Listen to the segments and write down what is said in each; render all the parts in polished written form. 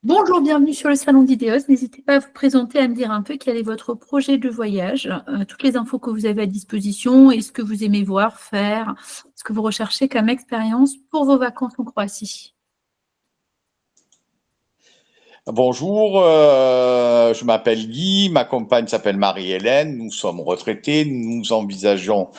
Bonjour, bienvenue sur le salon d'Idéos. N'hésitez pas à vous présenter, à me dire un peu quel est votre projet de voyage, toutes les infos que vous avez à disposition et ce que vous aimez voir, faire, ce que vous recherchez comme expérience pour vos vacances en Croatie. Bonjour, je m'appelle Guy, ma compagne s'appelle Marie-Hélène, nous sommes retraités, nous envisageons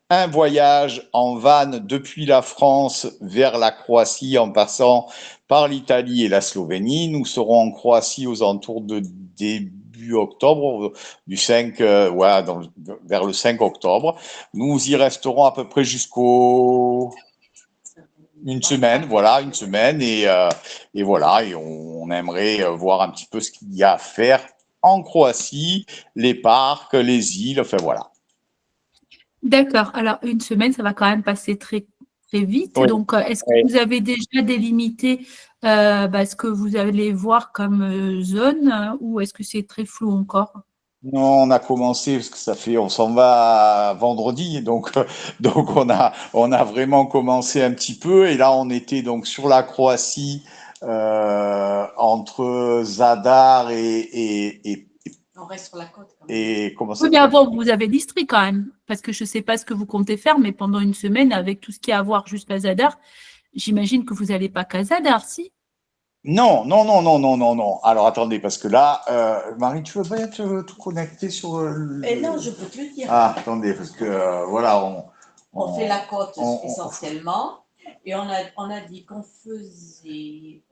un voyage en van depuis la France vers la Croatie en passant par l'Italie et la Slovénie. Nous serons en Croatie aux alentours de début octobre, du 5, ouais, vers le 5 octobre. Nous y resterons à peu près jusqu'au une semaine, voilà, une semaine, et voilà, et on aimerait voir un petit peu ce qu'il y a à faire en Croatie, les parcs, les îles, enfin voilà. D'accord. Alors, une semaine, ça va quand même passer très, très vite. Oui, Donc, est-ce que oui. vous avez déjà délimité ce que vous allez voir comme zone ou est-ce que c'est très flou encore? Non, on a commencé parce que ça fait, on s'en va vendredi, donc donc on a vraiment commencé un petit peu, et là on était donc sur la Croatie, entre Zadar On reste sur la côte quand même. et comment ça Oui, mais s'appelle? avant, vous avez l'Istrie quand même, parce que je ne sais pas ce que vous comptez faire, mais pendant une semaine, avec tout ce qu'il y a à voir jusqu'à Zadar, j'imagine que vous n'allez pas qu'à Zadar, si? Non, non, non, non, non, non, non. Alors attendez, parce que là, Marie, tu veux pas te connecter sur Et non, je peux te le dire. Ah, attendez, parce que voilà, On fait la côte on- essentiellement. Et on a dit qu'on faisait,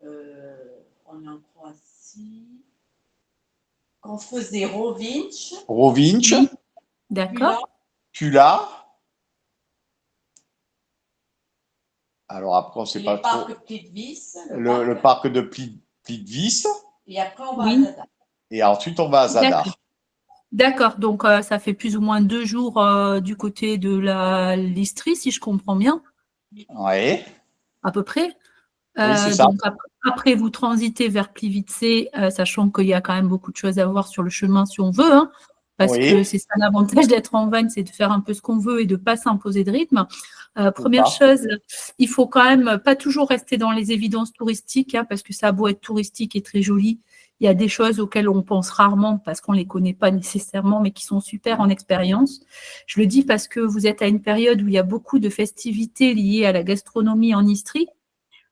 on est en Croatie, qu'on faisait Rovinj, Rovinj, Oui, puis là, d'accord. Kula. Alors après, on sait pas les trop. parcs Plitvice, Le parc de Plitvice, et après on va à Oui, Zadar. et ensuite on va à d'accord. Zadar. D'accord. Donc, ça fait plus ou moins 2 jours du côté de l'Istrie, si je comprends bien, Oui, à peu près. oui, c'est ça. Donc, après, vous transitez vers Plivice, sachant qu'il y a quand même beaucoup de choses à voir sur le chemin si on veut, hein, parce que Oui, c'est ça l'avantage d'être en van, c'est de faire un peu ce qu'on veut et de ne pas s'imposer de rythme. c'est Première ça. chose, il faut quand même pas toujours rester dans les évidences touristiques, hein, parce que ça a beau être touristique et très joli, il y a des choses auxquelles on pense rarement parce qu'on ne les connaît pas nécessairement, mais qui sont super en expérience. Je le dis parce que vous êtes à une période où il y a beaucoup de festivités liées à la gastronomie en Istrie.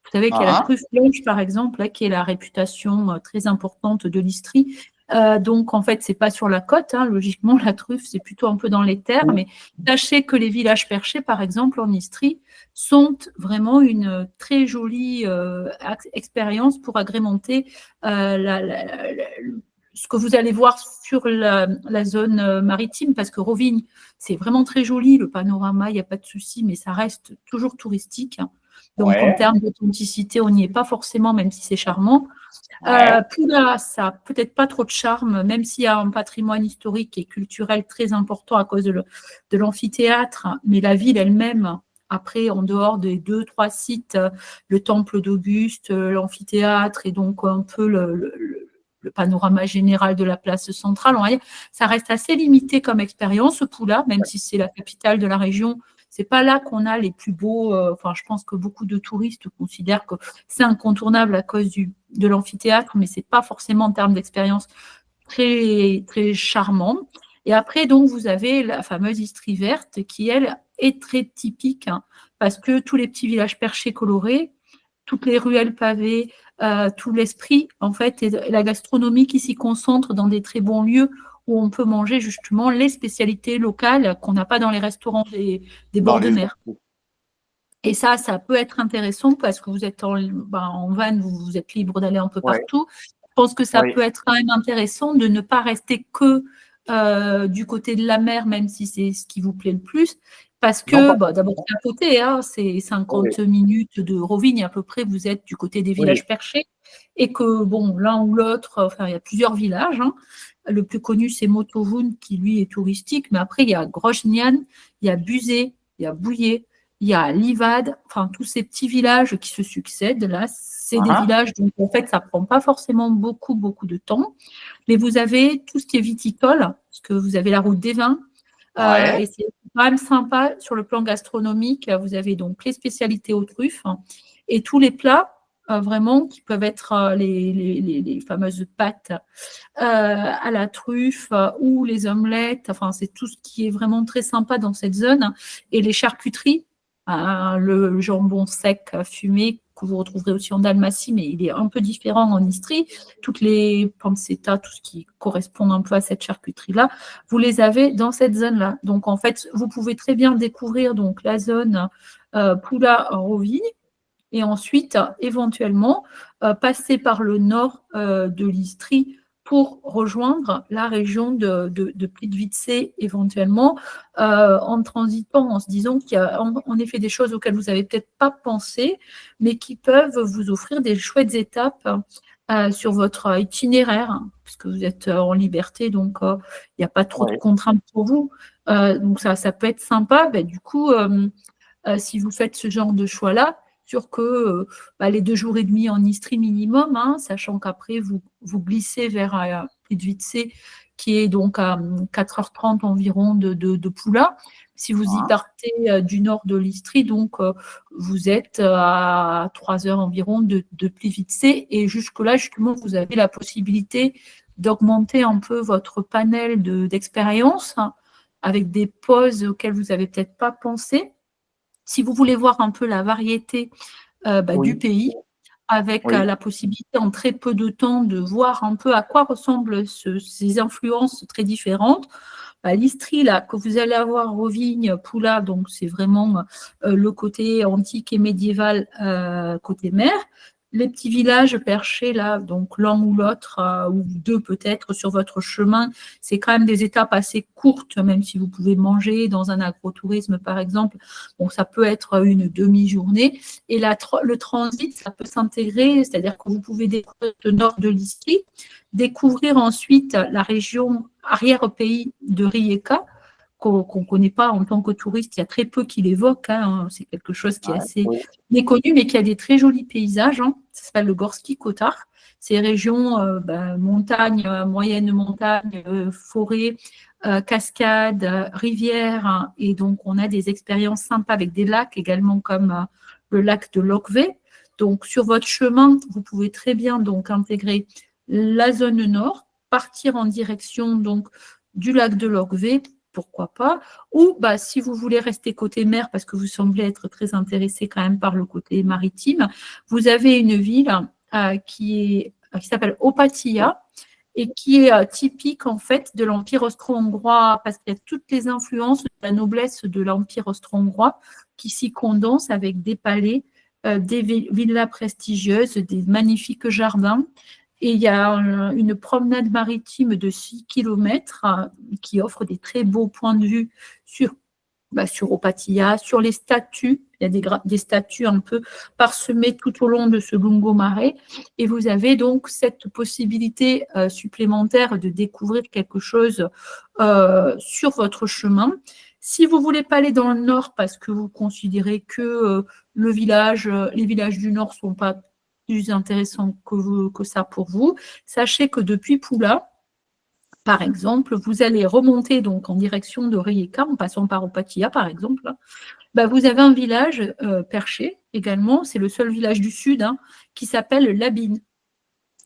Vous savez qu'il y a la Ah, truffe blanche, par exemple, là, qui est la réputation très importante de l'Istrie. Donc, en fait, c'est pas sur la côte, hein, logiquement, la truffe, c'est plutôt un peu dans les terres. Mais sachez que les villages perchés, par exemple, en Istrie, sont vraiment une très jolie expérience pour agrémenter ce que vous allez voir sur la zone maritime, parce que Rovigne, c'est vraiment très joli, le panorama, il n'y a pas de souci, mais ça reste toujours touristique. Donc, en ouais, termes d'authenticité, on n'y est pas forcément, même si c'est charmant. ouais. Pula, ça n'a peut-être pas trop de charme, même s'il y a un patrimoine historique et culturel très important à cause de l'amphithéâtre, mais la ville elle-même, après, en dehors des 2, 3 sites, le temple d'Auguste, l'amphithéâtre et donc un peu le panorama général de la place centrale, on va dire, ça reste assez limité comme expérience, Pula, même si c'est la capitale de la région. C'est pas là qu'on a les plus beaux. Enfin, je pense que beaucoup de touristes considèrent que c'est incontournable à cause de l'amphithéâtre, mais c'est pas forcément en termes d'expérience très, très charmant. Et après, donc, vous avez la fameuse Istrie verte qui, elle, est très typique, hein, parce que tous les petits villages perchés colorés, toutes les ruelles pavées, tout l'esprit, en fait, et la gastronomie qui s'y concentre dans des très bons lieux où on peut manger justement les spécialités locales qu'on n'a pas dans les restaurants des Dans bords de les mer. Et ça peut être intéressant parce que vous êtes en van, vous êtes libre d'aller un peu ouais, partout. Je pense que ça oui. peut être quand même intéressant de ne pas rester que du côté de la mer, même si c'est ce qui vous plaît le plus. Parce Non, que pas d'abord, forcément. c'est à côté, hein, c'est Oui, 50 minutes de Rovigne à peu près, vous êtes du côté des oui. villages perchés. Et que, bon, l'un ou l'autre, enfin, il y a plusieurs villages, hein. Le plus connu, c'est Motovun, qui lui est touristique. Mais après, il y a Grojnian, il y a Buzet, il y a Bouillet, il y a Livad, enfin tous ces petits villages qui se succèdent là, c'est des Ah, villages donc en fait ça prend pas forcément beaucoup de temps, mais vous avez tout ce qui est viticole, parce que vous avez la route des vins, ouais, et c'est quand même sympa sur le plan gastronomique. Vous avez donc les spécialités aux truffes, hein, et tous les plats. vraiment, qui peuvent être les fameuses pâtes à la truffe ou les omelettes. Enfin, c'est tout ce qui est vraiment très sympa dans cette zone. Et les charcuteries, le jambon sec fumé que vous retrouverez aussi en Dalmatie, mais il est un peu différent en Istrie. Toutes les pancetta, tout ce qui correspond un peu à cette charcuterie-là, vous les avez dans cette zone-là. Donc, en fait, vous pouvez très bien découvrir donc, la zone Poula-Roville et ensuite, éventuellement, passer par le nord de l'Istrie pour rejoindre la région de Plitvice éventuellement, en transitant, en se disant qu'il y a en effet des choses auxquelles vous n'avez peut-être pas pensé, mais qui peuvent vous offrir des chouettes étapes sur votre itinéraire, puisque vous êtes en liberté, donc il n'y a pas trop de contraintes pour vous. Donc ça peut être sympa. Ben, du coup, si vous faites ce genre de choix-là, sur que les 2 jours et demi en Istrie minimum, sachant qu'après, vous glissez vers Plitvice, qui est donc à 4h30 environ de Poula. Si vous y partez du nord de l'Istrie, donc vous êtes à 3 heures environ de Plitvice. Et jusque-là, justement, vous avez la possibilité d'augmenter un peu votre panel d'expérience avec des pauses auxquelles vous n'avez peut-être pas pensé. Si vous voulez voir un peu la variété du pays, avec la possibilité en très peu de temps de voir un peu à quoi ressemblent ces influences très différentes, l'Istrie, là, que vous allez avoir Rovigny, Poula, donc c'est vraiment le côté antique et médiéval côté mer. Les petits villages perchés, là, donc l'un ou l'autre, ou 2 peut-être sur votre chemin, c'est quand même des étapes assez courtes, même si vous pouvez manger dans un agrotourisme, par exemple. Bon, ça peut être une demi-journée. Et le transit, ça peut s'intégrer, c'est-à-dire que vous pouvez découvrir le nord de l'Istrie, découvrir ensuite la région arrière-pays de Rijeka, qu'on ne connaît pas en tant que touriste, il y a très peu qui l'évoquent, c'est quelque chose qui est assez méconnu, mais qui a des très jolis paysages, ça s'appelle le Gorski Kotar, c'est régions montagne, moyenne montagne, forêt, cascades, rivières, et donc on a des expériences sympas avec des lacs également comme le lac de Lokve. Donc sur votre chemin, vous pouvez très bien donc intégrer la zone nord, partir en direction donc du lac de Lokve, pourquoi pas, ou si vous voulez rester côté mer, parce que vous semblez être très intéressé quand même par le côté maritime, vous avez une ville qui s'appelle Opatija, et qui est typique en fait de l'Empire austro-hongrois, parce qu'il y a toutes les influences de la noblesse de l'Empire austro-hongrois qui s'y condensent avec des palais, des villas prestigieuses, des magnifiques jardins. Et il y a une promenade maritime de 6 km qui offre des très beaux points de vue sur Opatija, sur les statues. Il y a des statues un peu parsemées tout au long de ce lungomare. Et vous avez donc cette possibilité supplémentaire de découvrir quelque chose sur votre chemin. Si vous ne voulez pas aller dans le nord parce que vous considérez que les villages du nord ne sont pas plus intéressants que ça pour vous, sachez que depuis Poula, par exemple, vous allez remonter donc en direction de Rijeka, en passant par Opatija, par exemple. Vous avez un village perché également, c'est le seul village du sud, qui s'appelle Labine.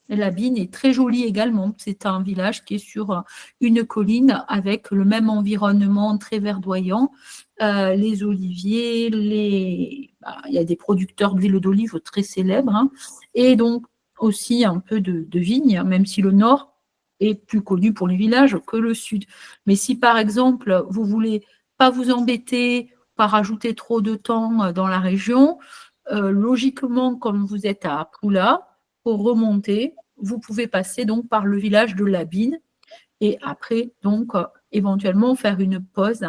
Labine est très joli également. C'est un village qui est sur une colline avec le même environnement très verdoyant. Les oliviers, il y a des producteurs d'huile d'olive très célèbres, et donc aussi un peu de vignes, même si le nord est plus connu pour les villages que le sud. Mais si par exemple vous voulez pas vous embêter, pas rajouter trop de temps dans la région, logiquement, comme vous êtes à Poula, pour remonter, vous pouvez passer donc par le village de Labine et après donc éventuellement faire une pause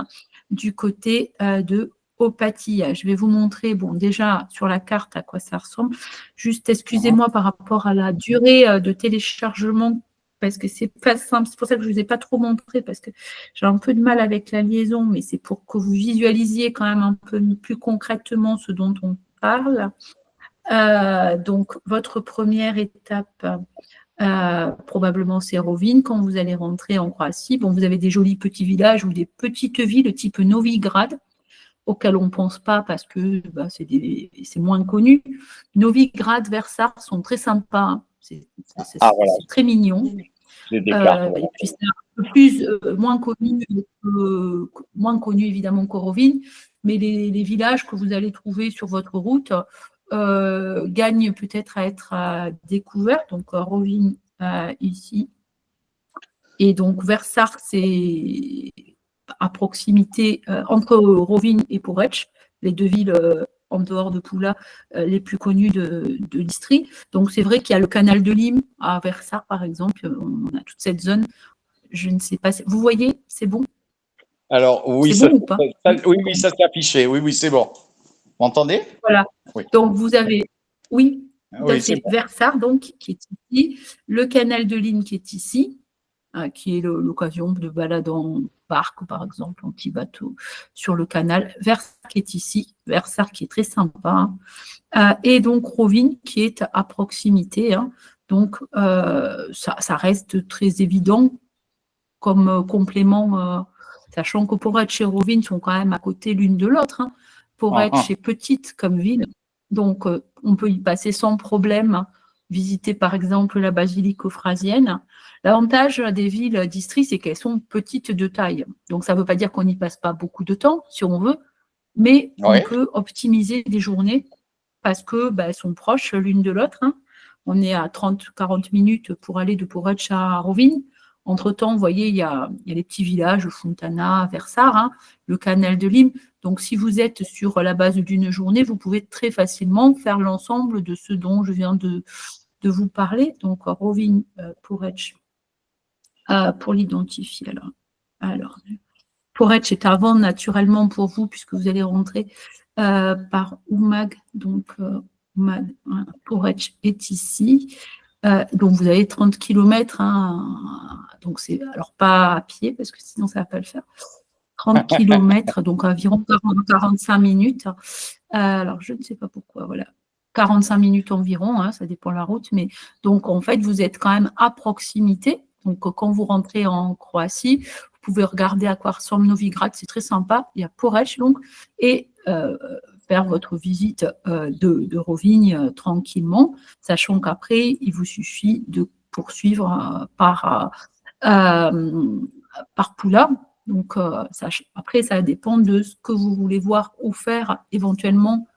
du côté de Opatija. Je vais vous montrer déjà sur la carte à quoi ça ressemble. Juste excusez-moi par rapport à la durée de téléchargement parce que c'est pas simple. C'est pour ça que je ne vous ai pas trop montré parce que j'ai un peu de mal avec la liaison, mais c'est pour que vous visualisiez quand même un peu plus concrètement ce dont on parle. Donc, votre première étape, probablement, c'est Rovine. Quand vous allez rentrer en Croatie, vous avez des jolis petits villages ou des petites villes type Novigrad. auxquels on ne pense pas parce que c'est moins connu. Novigrad, Versar sont très sympas. Hein. C'est voilà. très mignon. J'ai des cartes. Et puis c'est un peu plus moins connu évidemment qu'Aurovine, mais les villages que vous allez trouver sur votre route gagnent peut-être à être découverts. Donc Aurovine ici. Et donc Versar, c'est à proximité entre Rovine et Poreč, les deux villes en dehors de Pula les plus connues de l'Istrie. Donc c'est vrai qu'il y a le canal de Lim à Versar par exemple, on a toute cette zone. Je ne sais pas, vous voyez, c'est bon? Alors oui, c'est bon ou pas? Oui, ça s'est affiché. Oui, c'est bon. Vous m'entendez? Voilà. Oui. Donc vous avez, oui, c'est bon. Versar donc qui est ici, le canal de Lim qui est ici. Qui est l'occasion de balade en barque, par exemple, en petit bateau sur le canal. Versar qui est ici, Versar qui est très sympa, et donc Rovine qui est à proximité. Hein. Donc, ça reste très évident comme complément, sachant que Poreč et Rovine sont quand même à côté l'une de l'autre. Hein. Poreč est petite comme ville, donc on peut y passer sans problème. Visiter par exemple la basilique euphrasienne. L'avantage des villes d'Istrie, c'est qu'elles sont petites de taille. Donc ça ne veut pas dire qu'on n'y passe pas beaucoup de temps, si on veut, mais on peut optimiser des journées parce qu'elles sont proches l'une de l'autre. Hein. On est à 30-40 minutes pour aller de Poreč à Rovine. Entre-temps, vous voyez, il y a les petits villages, Fontana, Versar, hein, le canal de Lim. Donc, si vous êtes sur la base d'une journée, vous pouvez très facilement faire l'ensemble de ce dont je viens de vous parler. Donc, Rovine, Poreč, pour l'identifier. Alors, Poreč est avant naturellement pour vous, puisque vous allez rentrer par Umag. Donc, Poreč est ici. Donc, vous avez 30 km. Hein, donc, c'est alors pas à pied, parce que sinon, ça ne va pas le faire. 30 km, donc environ 45 minutes. Alors, je ne sais pas pourquoi, voilà. 45 minutes environ, hein, ça dépend de la route. Mais donc, en fait, vous êtes quand même à proximité. Donc, quand vous rentrez en Croatie, vous pouvez regarder à quoi ressemble Novigrad, c'est très sympa. Il y a Poreč, donc, et faire votre visite de Rovine tranquillement, sachant qu'après, il vous suffit de poursuivre par Pula. Donc, après, ça dépend de ce que vous voulez voir ou faire éventuellement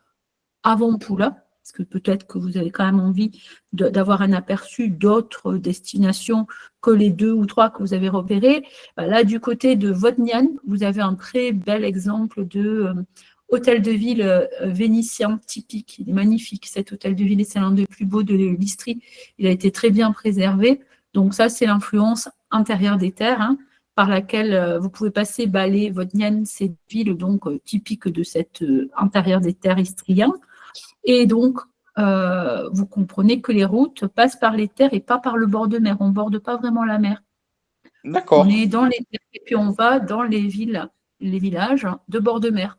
avant Pula, parce que peut-être que vous avez quand même envie d'avoir un aperçu d'autres destinations que les 2 ou 3 que vous avez repérées. Là, du côté de Vodnian, vous avez un très bel exemple de hôtel de ville vénitien typique. Il est magnifique, cet hôtel de ville, et c'est l'un des plus beaux de l'Istrie. Il a été très bien préservé. Donc ça, c'est l'influence intérieure des terres, hein, par laquelle vous pouvez passer Balé, Vodnian, ces villes donc typiques de cet intérieur des terres istrien. Et donc, vous comprenez que les routes passent par les terres et pas par le bord de mer. On ne borde pas vraiment la mer. D'accord. On est dans les terres et puis on va dans les villes, les villages de bord de mer.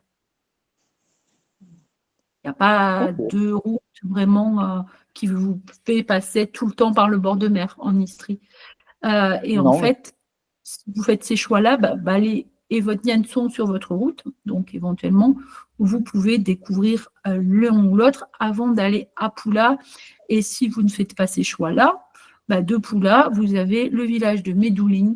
Il n'y a pas de route vraiment qui vous fait passer tout le temps par le bord de mer en Istrie. Et en fait, si vous faites ces choix-là, Balé et Vodnian sont sur votre route, donc éventuellement, vous pouvez découvrir l'un ou l'autre avant d'aller à Pula. Et si vous ne faites pas ces choix-là, de Pula, vous avez le village de Medulin,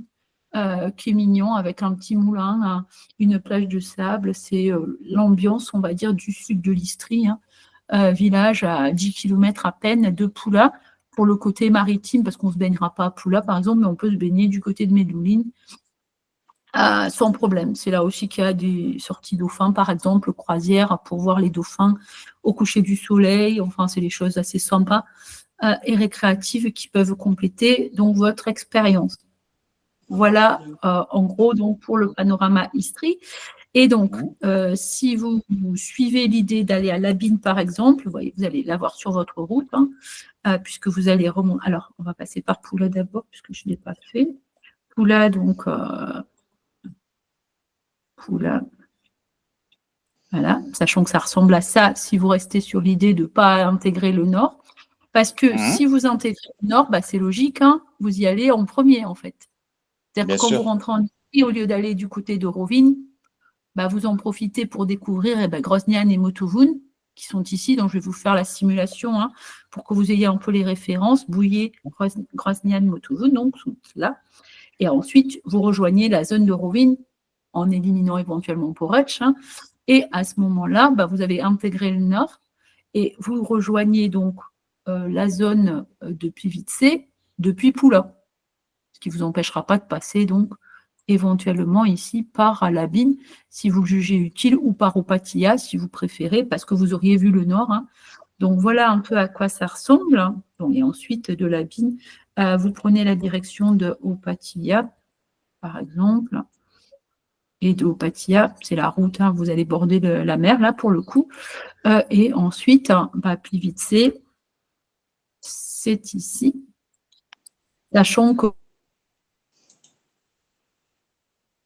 qui est mignon, avec un petit moulin, une plage de sable. C'est l'ambiance, on va dire, du sud de l'Istrie, hein, village à 10 km à peine de Pula. Pour le côté maritime, parce qu'on ne se baignera pas à Pula, par exemple, mais on peut se baigner du côté de Medulin sans problème. C'est là aussi qu'il y a des sorties dauphins, par exemple, croisières pour voir les dauphins au coucher du soleil. Enfin, c'est des choses assez sympas et récréatives qui peuvent compléter donc votre expérience. Voilà, en gros, donc pour le panorama Istrie. Et donc, si vous suivez l'idée d'aller à Labine, par exemple, vous voyez, vous allez l'avoir sur votre route, hein, puisque vous allez remonter. Alors, on va passer par Pula d'abord, puisque je ne l'ai pas fait. Pula, donc, Pula. Voilà, sachant que ça ressemble à ça si vous restez sur l'idée de ne pas intégrer le nord. Parce que si vous intégrez le nord, c'est logique, hein, vous y allez en premier, en fait. C'est-à-dire que quand vous rentrez en Istrie, au lieu d'aller du côté de Rovine, bah, vous en profitez pour découvrir Groznyane et Motovun, qui sont ici. Donc, je vais vous faire la simulation hein, pour que vous ayez un peu les références. Bouillé, Groznyane, Motovun, donc, sont là. Et ensuite, vous rejoignez la zone de Rovine en éliminant éventuellement Porech. Hein, et à ce moment-là, bah, vous avez intégré le nord et vous rejoignez donc la zone de Plivice depuis Poula, ce qui ne vous empêchera pas de passer donc éventuellement ici par Alabine, si vous le jugez utile, ou par Opatia, si vous préférez, parce que vous auriez vu le nord. Hein. Donc, voilà un peu à quoi ça ressemble. Donc, et ensuite, de Labine, vous prenez la direction de Opatia, par exemple. Et de Opatia, c'est la route, hein, vous allez border la mer, là, pour le coup. Et ensuite, bah, Plivice, c'est ici. Sachant que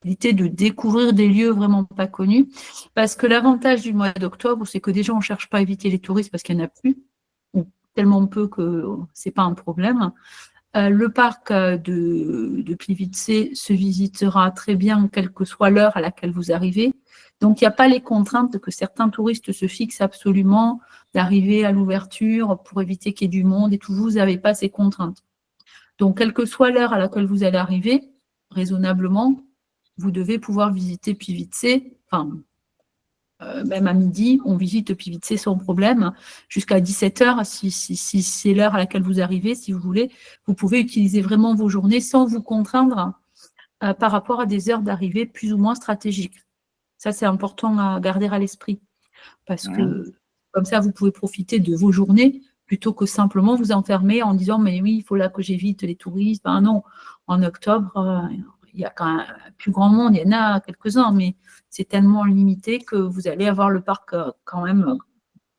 de découvrir des lieux vraiment pas connus, parce que l'avantage du mois d'octobre, c'est que déjà on ne cherche pas à éviter les touristes parce qu'il n'y en a plus, ou tellement peu que c'est pas un problème. Le parc de Plivice se visitera très bien, quelle que soit l'heure à laquelle vous arrivez. Donc, il n'y a pas les contraintes que certains touristes se fixent absolument d'arriver à l'ouverture pour éviter qu'il y ait du monde et tout. Vous n'avez pas ces contraintes. Donc, quelle que soit l'heure à laquelle vous allez arriver, raisonnablement, vous devez pouvoir visiter Plivice, enfin, même à midi, on visite Plivice sans problème, jusqu'à 17h, si c'est l'heure à laquelle vous arrivez, si vous voulez, vous pouvez utiliser vraiment vos journées sans vous contraindre par rapport à des heures d'arrivée plus ou moins stratégiques. Ça, c'est important à garder à l'esprit, parce que comme ça, vous pouvez profiter de vos journées plutôt que simplement vous enfermer en disant « mais oui, il faut là que j'évite les touristes ». Ben non, en octobre, il y a quand même plus grand monde, il y en a quelques-uns, mais c'est tellement limité que vous allez avoir le parc quand même,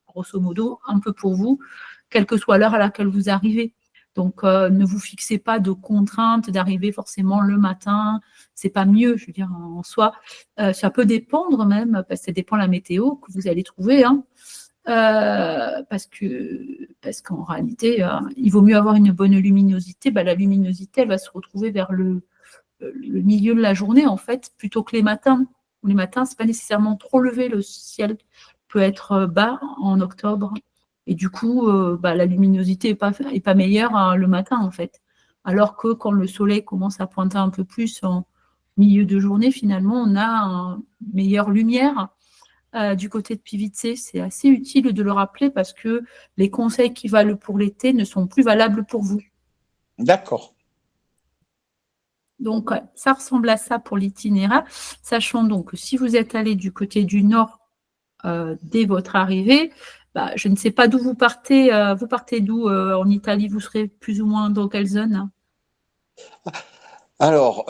grosso modo, un peu pour vous, quelle que soit l'heure à laquelle vous arrivez. Donc, ne vous fixez pas de contraintes d'arriver forcément le matin. C'est pas mieux, je veux dire, en soi. Ça peut dépendre même, parce que ça dépend de la météo que vous allez trouver. Hein. Parce qu'en réalité, il vaut mieux avoir une bonne luminosité. Bah, la luminosité, elle va se retrouver vers le milieu de la journée, en fait, plutôt que les matins. Les matins, ce n'est pas nécessairement trop levé, le ciel peut être bas en octobre. Et du coup, bah, la luminosité n'est pas meilleure hein, le matin, en fait. Alors que quand le soleil commence à pointer un peu plus en milieu de journée, finalement, on a une meilleure lumière. Du côté de Plivice, c'est assez utile de le rappeler parce que les conseils qui valent pour l'été ne sont plus valables pour vous. D'accord. Donc, ça ressemble à ça pour l'itinéraire, sachant donc que si vous êtes allé du côté du nord dès votre arrivée, bah, je ne sais pas d'où vous partez. Vous partez d'où en Italie? Vous serez plus ou moins dans quelle zone? Alors,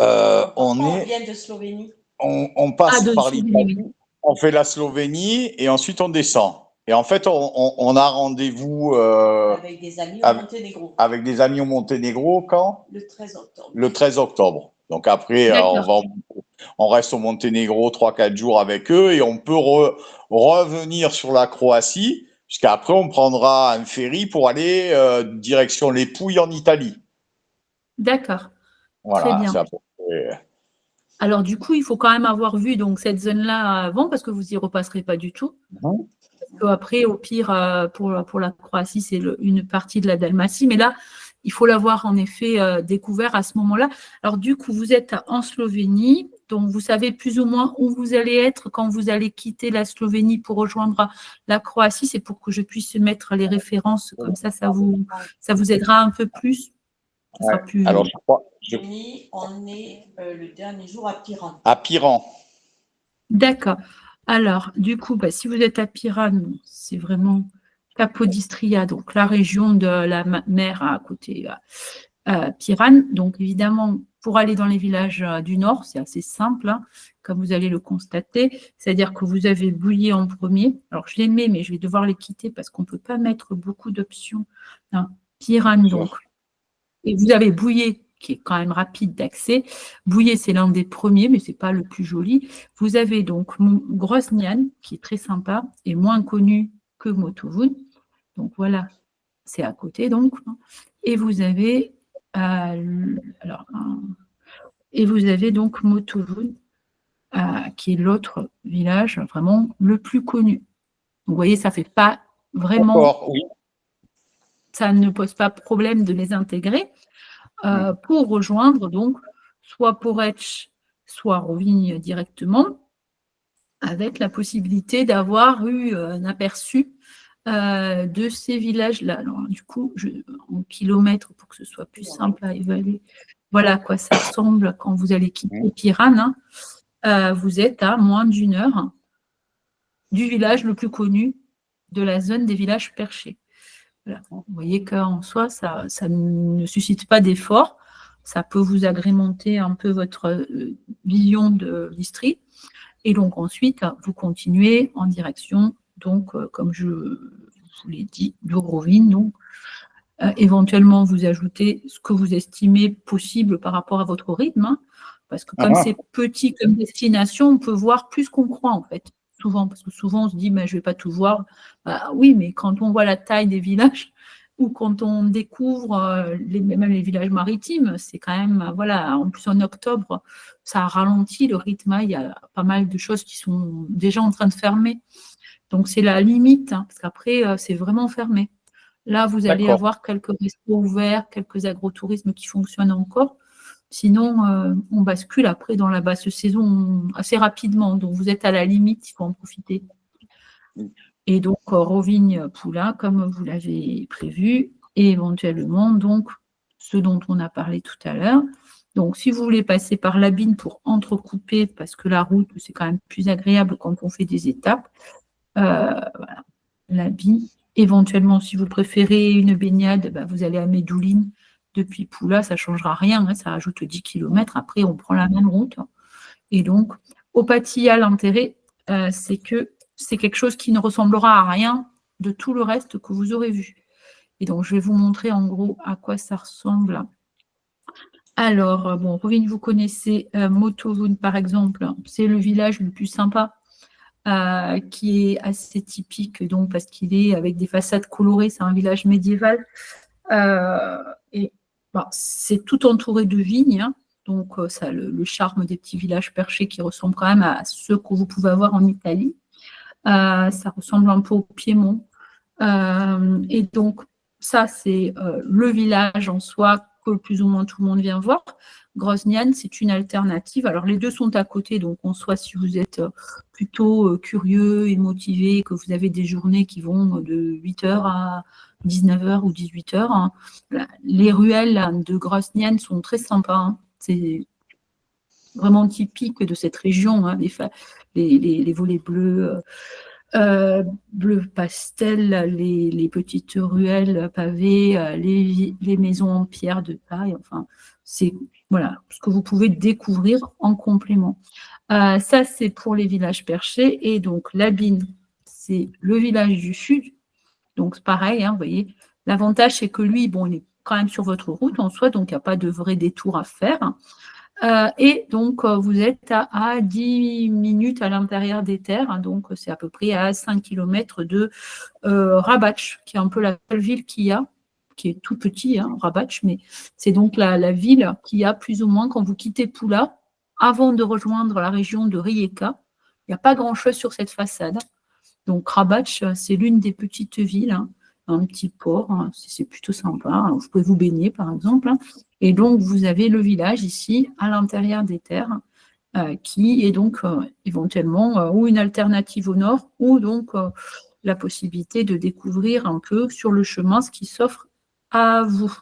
on vient de Slovénie. On passe par l'Italie, oui. on fait la Slovénie et ensuite on descend. Et en fait, on a rendez-vous avec des amis au Monténégro. Avec des amis au Monténégro quand? Le 13 octobre. Le 13 octobre. Donc après, on reste au Monténégro 3-4 jours avec eux et on peut revenir sur la Croatie, puisqu'après on prendra un ferry pour aller direction les Pouilles en Italie. D'accord. Voilà, très bien. c'est à peu près... Alors du coup, il faut quand même avoir vu donc, cette zone-là avant, parce que vous n'y repasserez pas du tout. Après, au pire, pour la Croatie, c'est une partie de la Dalmatie. Mais là, il faut l'avoir en effet découvert à ce moment-là. Alors du coup, vous êtes en Slovénie, donc vous savez plus ou moins où vous allez être quand vous allez quitter la Slovénie pour rejoindre la Croatie. C'est pour que je puisse mettre les références, comme ça vous aidera un peu plus. Ouais. Plus... Alors, je crois... On est le dernier jour à Piran. À Piran. D'accord. Alors, du coup, bah, si vous êtes à Piran, c'est vraiment Capodistria, donc la région de la mer à côté Piran. Donc, évidemment, pour aller dans les villages du nord, c'est assez simple, hein, comme vous allez le constater. C'est-à-dire que vous avez Bouillé en premier. Alors, je les mets, mais je vais devoir les quitter parce qu'on ne peut pas mettre beaucoup d'options. Piran, donc. Et vous avez Bouillé, qui est quand même rapide d'accès. Bouillé, c'est l'un des premiers, mais ce n'est pas le plus joli. Vous avez donc Groznyane, qui est très sympa et moins connu que Motovun. Donc voilà, c'est à côté donc. Et vous avez, donc Motovun qui est l'autre village vraiment le plus connu. Donc, vous voyez, ça fait pas vraiment, D'accord, oui. ça ne pose pas problème de les intégrer pour rejoindre donc soit Poretch, soit Rovigny directement, avec la possibilité d'avoir eu un aperçu de ces villages-là. Alors, du coup, en kilomètres, pour que ce soit plus simple à évaluer, voilà à quoi ça ressemble quand vous allez quitter Piran. Vous êtes à moins d'1 heure du village le plus connu de la zone des villages perchés. Voilà. Vous voyez qu'en soi, ça ne suscite pas d'effort. Ça peut vous agrémenter un peu votre vision de l'Istrie. Et donc ensuite, vous continuez en direction, donc comme je vous l'ai dit, de Rovine. Donc, éventuellement, vous ajoutez ce que vous estimez possible par rapport à votre rythme, hein, parce que comme c'est petit comme destination, on peut voir plus qu'on croit en fait. Souvent, parce que souvent on se dit, mais je ne vais pas tout voir. Bah, oui, mais quand on voit la taille des villages, ou quand on découvre même les villages maritimes, c'est quand même, voilà, en plus en octobre, ça ralentit le rythme, il y a pas mal de choses qui sont déjà en train de fermer. Donc c'est la limite, hein, parce qu'après, c'est vraiment fermé. Là, vous allez avoir quelques restos ouverts, quelques agrotourismes qui fonctionnent encore. Sinon, on bascule après dans la basse saison assez rapidement. Donc, vous êtes à la limite, il faut en profiter. Et donc, Rovigny-Poulain, comme vous l'avez prévu, et éventuellement, donc, ce dont on a parlé tout à l'heure. Donc, si vous voulez passer par Labine pour entrecouper, parce que la route, c'est quand même plus agréable quand on fait des étapes, voilà, Labine. Éventuellement, si vous préférez une baignade, vous allez à Médouline depuis Poula, ça ne changera rien, hein, ça rajoute 10 km. Après, on prend la même route. Et donc, au Pattaya, l'intérêt, c'est que c'est quelque chose qui ne ressemblera à rien de tout le reste que vous aurez vu. Et donc, je vais vous montrer en gros à quoi ça ressemble. Alors, bon, Rovigny, vous connaissez Motovun, par exemple, c'est le village le plus sympa, qui est assez typique, donc, parce qu'il est avec des façades colorées, c'est un village médiéval. Et c'est tout entouré de vignes, hein, donc ça a le charme des petits villages perchés qui ressemblent quand même à ceux que vous pouvez avoir en Italie. Ça ressemble un peu au Piémont. Et donc, ça, c'est le village en soi que plus ou moins tout le monde vient voir. Groznian, c'est une alternative. Alors, les deux sont à côté, donc en soi, si vous êtes plutôt curieux et motivé, que vous avez des journées qui vont de 8h à 19h ou 18h, hein, les ruelles de Groznian sont très sympas. Hein. C'est vraiment typique de cette région, hein, les volets bleus. Bleu pastel, les petites ruelles pavées, les maisons en pierre de taille, enfin, c'est voilà, ce que vous pouvez découvrir en complément. Ça, c'est pour les villages perchés. Et donc, Labine, c'est le village du sud. Donc, pareil, hein, vous voyez, l'avantage, c'est que lui, bon, il est quand même sur votre route en soi, donc il n'y a pas de vrai détour à faire. Et donc, vous êtes à 10 minutes à l'intérieur des terres, hein, donc c'est à peu près à 5 km de Rabatch, qui est un peu la seule ville qu'il y a, qui est tout petit, hein, Rabatch, mais c'est donc la ville qu'il y a plus ou moins quand vous quittez Poula, avant de rejoindre la région de Rijeka. Il n'y a pas grand-chose sur cette façade. Donc, Rabatch, c'est l'une des petites villes, hein, un petit port, hein, c'est plutôt sympa. Hein, vous pouvez vous baigner, par exemple. Hein. Et donc, vous avez le village ici, à l'intérieur des terres, qui est donc éventuellement ou une alternative au nord, ou donc la possibilité de découvrir un peu sur le chemin ce qui s'offre à vous.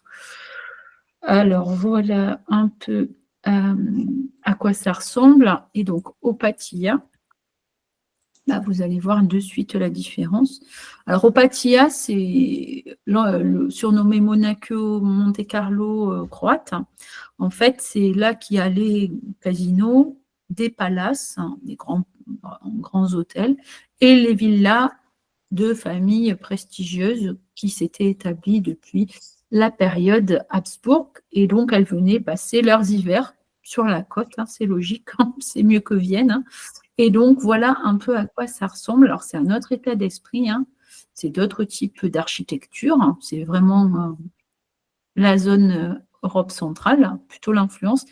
Alors, voilà un peu à quoi ça ressemble. Et donc, au Pattaya, vous allez voir de suite la différence. Alors, au Pattaya, c'est surnommé Monaco Monte Carlo croate. En fait, c'est là qu'il y a les casinos, des palaces, hein, des grands hôtels, et les villas de familles prestigieuses qui s'étaient établies depuis la période Habsbourg. Et donc, elles venaient passer leurs hivers sur la côte. Hein, c'est logique, hein, c'est mieux que Vienne. Hein. Et donc, voilà un peu à quoi ça ressemble. Alors, c'est un autre état d'esprit, hein. C'est d'autres types d'architecture. Hein. C'est vraiment la zone Europe centrale, plutôt l'influence.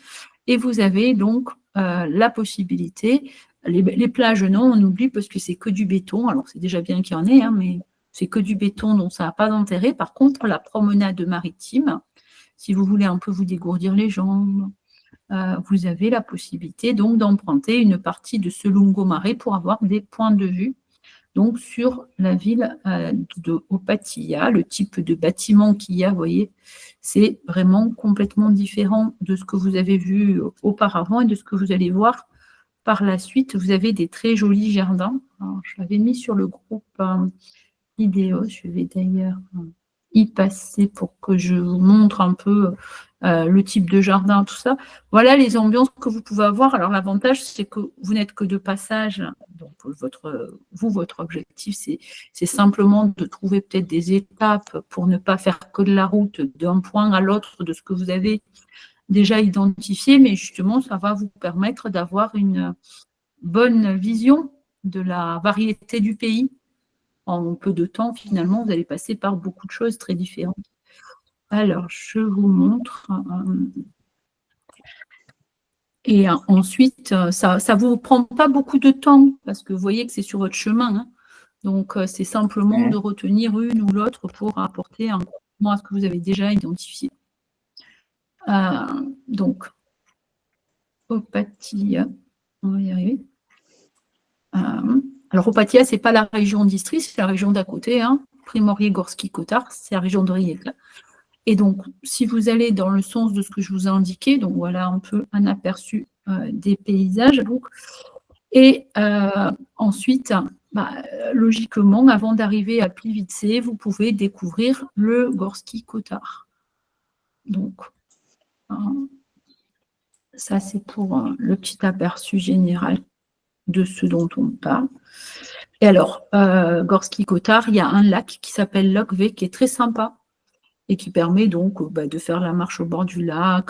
Et vous avez donc la possibilité, les plages, non, on oublie parce que c'est que du béton. Alors, c'est déjà bien qu'il y en ait, hein, mais c'est que du béton, donc ça n'a pas d'intérêt. Par contre, la promenade maritime, si vous voulez un peu vous dégourdir les jambes, vous avez la possibilité donc d'emprunter une partie de ce lungomare pour avoir des points de vue donc sur la ville de Opatija. Le type de bâtiment qu'il y a, vous voyez, c'est vraiment complètement différent de ce que vous avez vu auparavant et de ce que vous allez voir par la suite. Vous avez des très jolis jardins. Alors, je l'avais mis sur le groupe vidéo. Je vais d'ailleurs y passer pour que je vous montre un peu le type de jardin, tout ça. Voilà les ambiances que vous pouvez avoir. Alors, l'avantage, c'est que vous n'êtes que de passage. Donc, votre objectif, c'est simplement de trouver peut-être des étapes pour ne pas faire que de la route d'un point à l'autre de ce que vous avez déjà identifié, mais justement, ça va vous permettre d'avoir une bonne vision de la variété du pays. En peu de temps, finalement, vous allez passer par beaucoup de choses très différentes. Alors, je vous montre. Et ensuite, ça ne vous prend pas beaucoup de temps, parce que vous voyez que c'est sur votre chemin. Hein. Donc, c'est simplement de retenir une ou l'autre pour apporter un complément à ce que vous avez déjà identifié. Donc, Opatija, on va y arriver. Alors, Opatija, ce n'est pas la région d'Istrie, c'est la région d'à côté, hein. Primorje-Gorski Kotar, c'est la région de Rijeka. Et donc, si vous allez dans le sens de ce que je vous ai indiqué, donc voilà un peu un aperçu des paysages. Donc, et ensuite, logiquement, avant d'arriver à Plivice, vous pouvez découvrir le Gorski Kotar. Donc, ça, c'est pour le petit aperçu général de ce dont on parle. Et alors, Gorski Kotar, il y a un lac qui s'appelle Lokve, qui est très sympa et qui permet donc de faire la marche au bord du lac,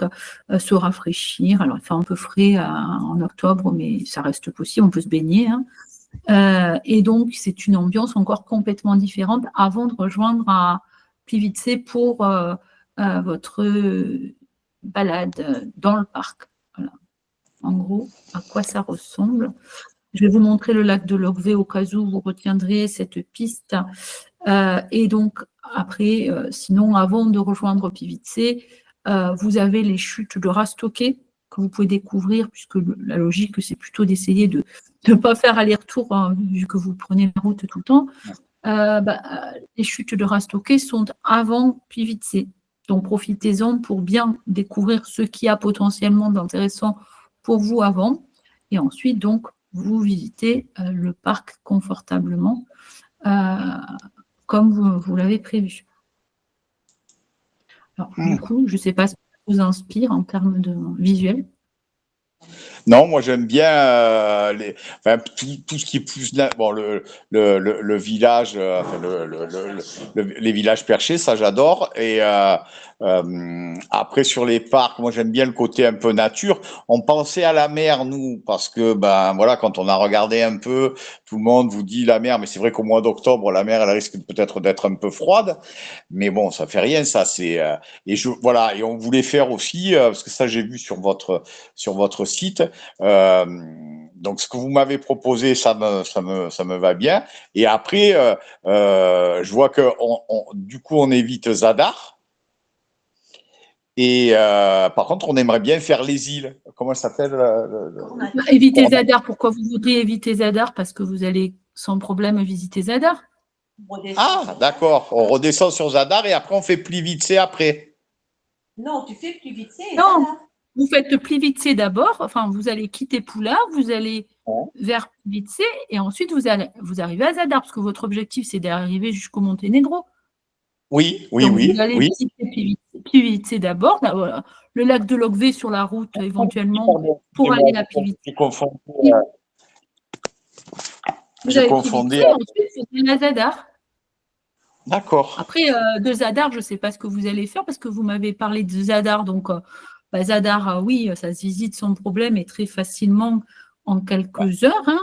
se rafraîchir. Alors, il fait un peu frais en octobre, mais ça reste possible, on peut se baigner. Hein. Et donc, c'est une ambiance encore complètement différente avant de rejoindre à Plivice pour votre balade dans le parc. Voilà. En gros, à quoi ça ressemble. Je vais vous montrer le lac de Lokve au cas où vous retiendrez cette piste. Et donc, après, sinon, avant de rejoindre Plivice, vous avez les chutes de Rastoke que vous pouvez découvrir, puisque la logique, c'est plutôt d'essayer de ne pas faire aller-retour, hein, vu que vous prenez la route tout le temps. Les chutes de Rastoke sont avant Plivice. Donc, profitez-en pour bien découvrir ce qu'il y a potentiellement d'intéressant pour vous avant. Et ensuite, donc, vous visitez le parc confortablement, comme vous l'avez prévu. Alors, du coup, je ne sais pas ce que ça vous inspire en termes de visuel. Non, moi j'aime bien tout ce qui est plus bon, le village, les villages perchés, ça j'adore. Et après sur les parcs, moi j'aime bien le côté un peu nature. On pensait à la mer nous parce que voilà, quand on a regardé un peu, tout le monde vous dit la mer, mais c'est vrai qu'au mois d'octobre la mer elle risque peut-être d'être un peu froide, mais bon ça fait rien, ça c'est voilà, et on voulait faire aussi parce que ça j'ai vu sur votre site. Donc ce que vous m'avez proposé, ça me va bien. Et après, je vois que du coup on évite Zadar. Et par contre, on aimerait bien faire les îles. Comment ça s'appelle Éviter Zadar. Pourquoi vous voudriez éviter Zadar? Parce que vous allez sans problème visiter Zadar. Ah, d'accord. On redescend sur Zadar et après on fait Plivice après. Non, tu fais Plivice. Non. Vous faites Plivice d'abord, enfin vous allez quitter Pula, vous allez vers Plivice et ensuite vous arrivez à Zadar, parce que votre objectif c'est d'arriver jusqu'au Monténégro. Oui. Vous allez visiter Plivice d'abord, voilà. Le lac de Lokve sur la route éventuellement pour aller à Plivice. Je confondais. Ensuite vous allez à Zadar. D'accord. Après, de Zadar, je ne sais pas ce que vous allez faire parce que vous m'avez parlé de Zadar. Donc, Zadar, oui, ça se visite sans problème et très facilement en quelques heures. Hein.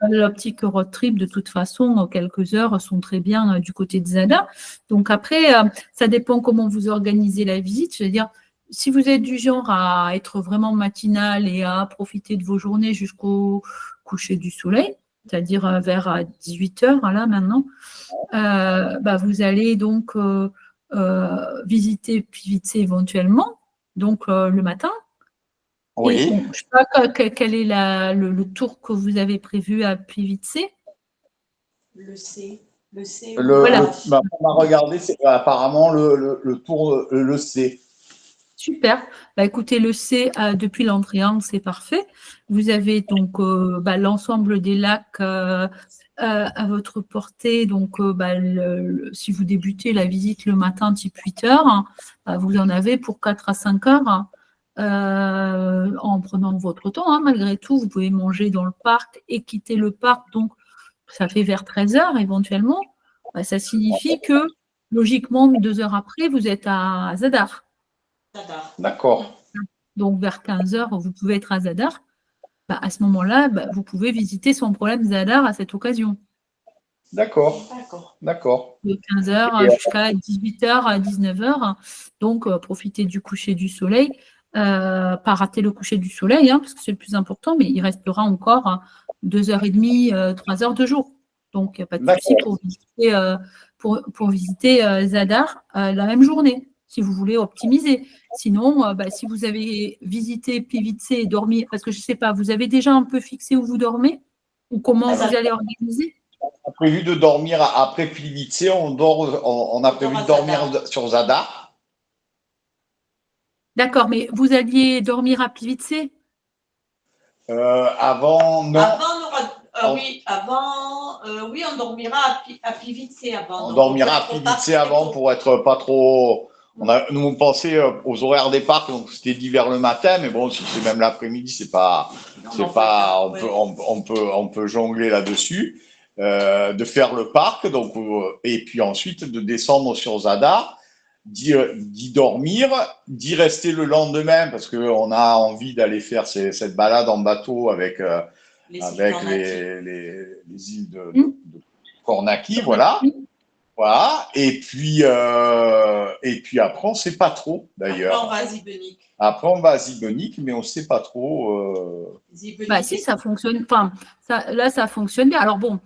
L'optique road trip, de toute façon, quelques heures sont très bien du côté de Zadar. Donc, après, ça dépend comment vous organisez la visite. C'est-à-dire, si vous êtes du genre à être vraiment matinal et à profiter de vos journées jusqu'au coucher du soleil, c'est-à-dire vers 18h, là maintenant, vous allez donc visiter Plivice éventuellement, donc le matin. Oui. Et bon, je ne sais pas quel est le tour que vous avez prévu à Plivice. Le C. Voilà. On a regardé, c'est apparemment le tour, le C. Super. Écoutez, le C, depuis l'Entriangle, c'est parfait. Vous avez donc l'ensemble des lacs à votre portée. Donc, si vous débutez la visite le matin, type 8 heures, vous en avez pour 4 à 5 heures en prenant votre temps. Hein, malgré tout, vous pouvez manger dans le parc et quitter le parc. Donc, ça fait vers 13 heures éventuellement. Ça signifie que, logiquement, 2 heures après, vous êtes à Zadar. D'accord. Donc, vers 15 heures, vous pouvez être à Zadar. À ce moment-là, vous pouvez visiter sans problème Zadar à cette occasion. D'accord. De 15 heures jusqu'à 18 heures à 19 heures. Donc, profitez du coucher du soleil. Pas rater le coucher du soleil, hein, parce que c'est le plus important, mais il restera encore 2h30, 3 heures de jour. Donc, il n'y a pas de souci pour visiter Zadar la même journée, si vous voulez optimiser. Sinon, si vous avez visité Plivice et dormi, parce que je ne sais pas, vous avez déjà un peu fixé où vous dormez ou comment vous allez organiser? On a prévu de dormir après Plivice, on a prévu de dormir sur Zadar. D'accord, mais vous alliez dormir à Plivice? Avant, non. Oui, on dormira à Plivice avant. On dormira à Plivice avant pour être pas trop. Nous on pensait aux horaires des parcs, donc c'était d'hiver le matin, mais bon, si c'est même l'après-midi, on peut jongler là-dessus, de faire le parc, donc et puis ensuite de descendre sur Zadar, d'y dormir, d'y rester le lendemain parce qu'on a envie d'aller faire cette balade en bateau avec les îles de Cornacki, voilà. Voilà. Et puis après, on ne sait pas trop, d'ailleurs. Après, on va à Zibenique, mais on ne sait pas trop. Si, ça fonctionne. Enfin, là, ça fonctionne bien. Alors bon,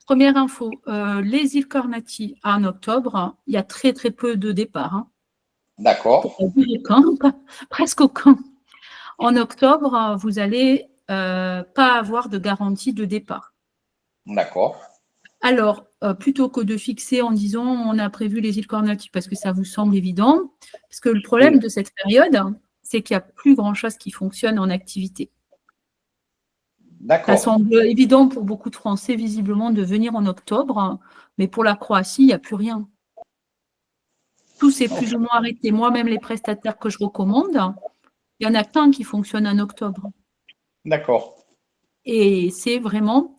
première info, les îles Cornati en octobre, il y a très très peu de départs. Hein. D'accord. Presque aucun. En octobre, vous n'allez pas avoir de garantie de départ. D'accord. Alors, plutôt que de fixer en disant on a prévu les îles Cornati parce que ça vous semble évident, parce que le problème de cette période, c'est qu'il n'y a plus grand-chose qui fonctionne en activité. D'accord. Ça semble évident pour beaucoup de Français, visiblement, de venir en octobre, mais pour la Croatie, il n'y a plus rien. Tout s'est plus ou moins arrêté. Moi-même, les prestataires que je recommande, il y en a qu'un qui fonctionne en octobre. D'accord. Et c'est vraiment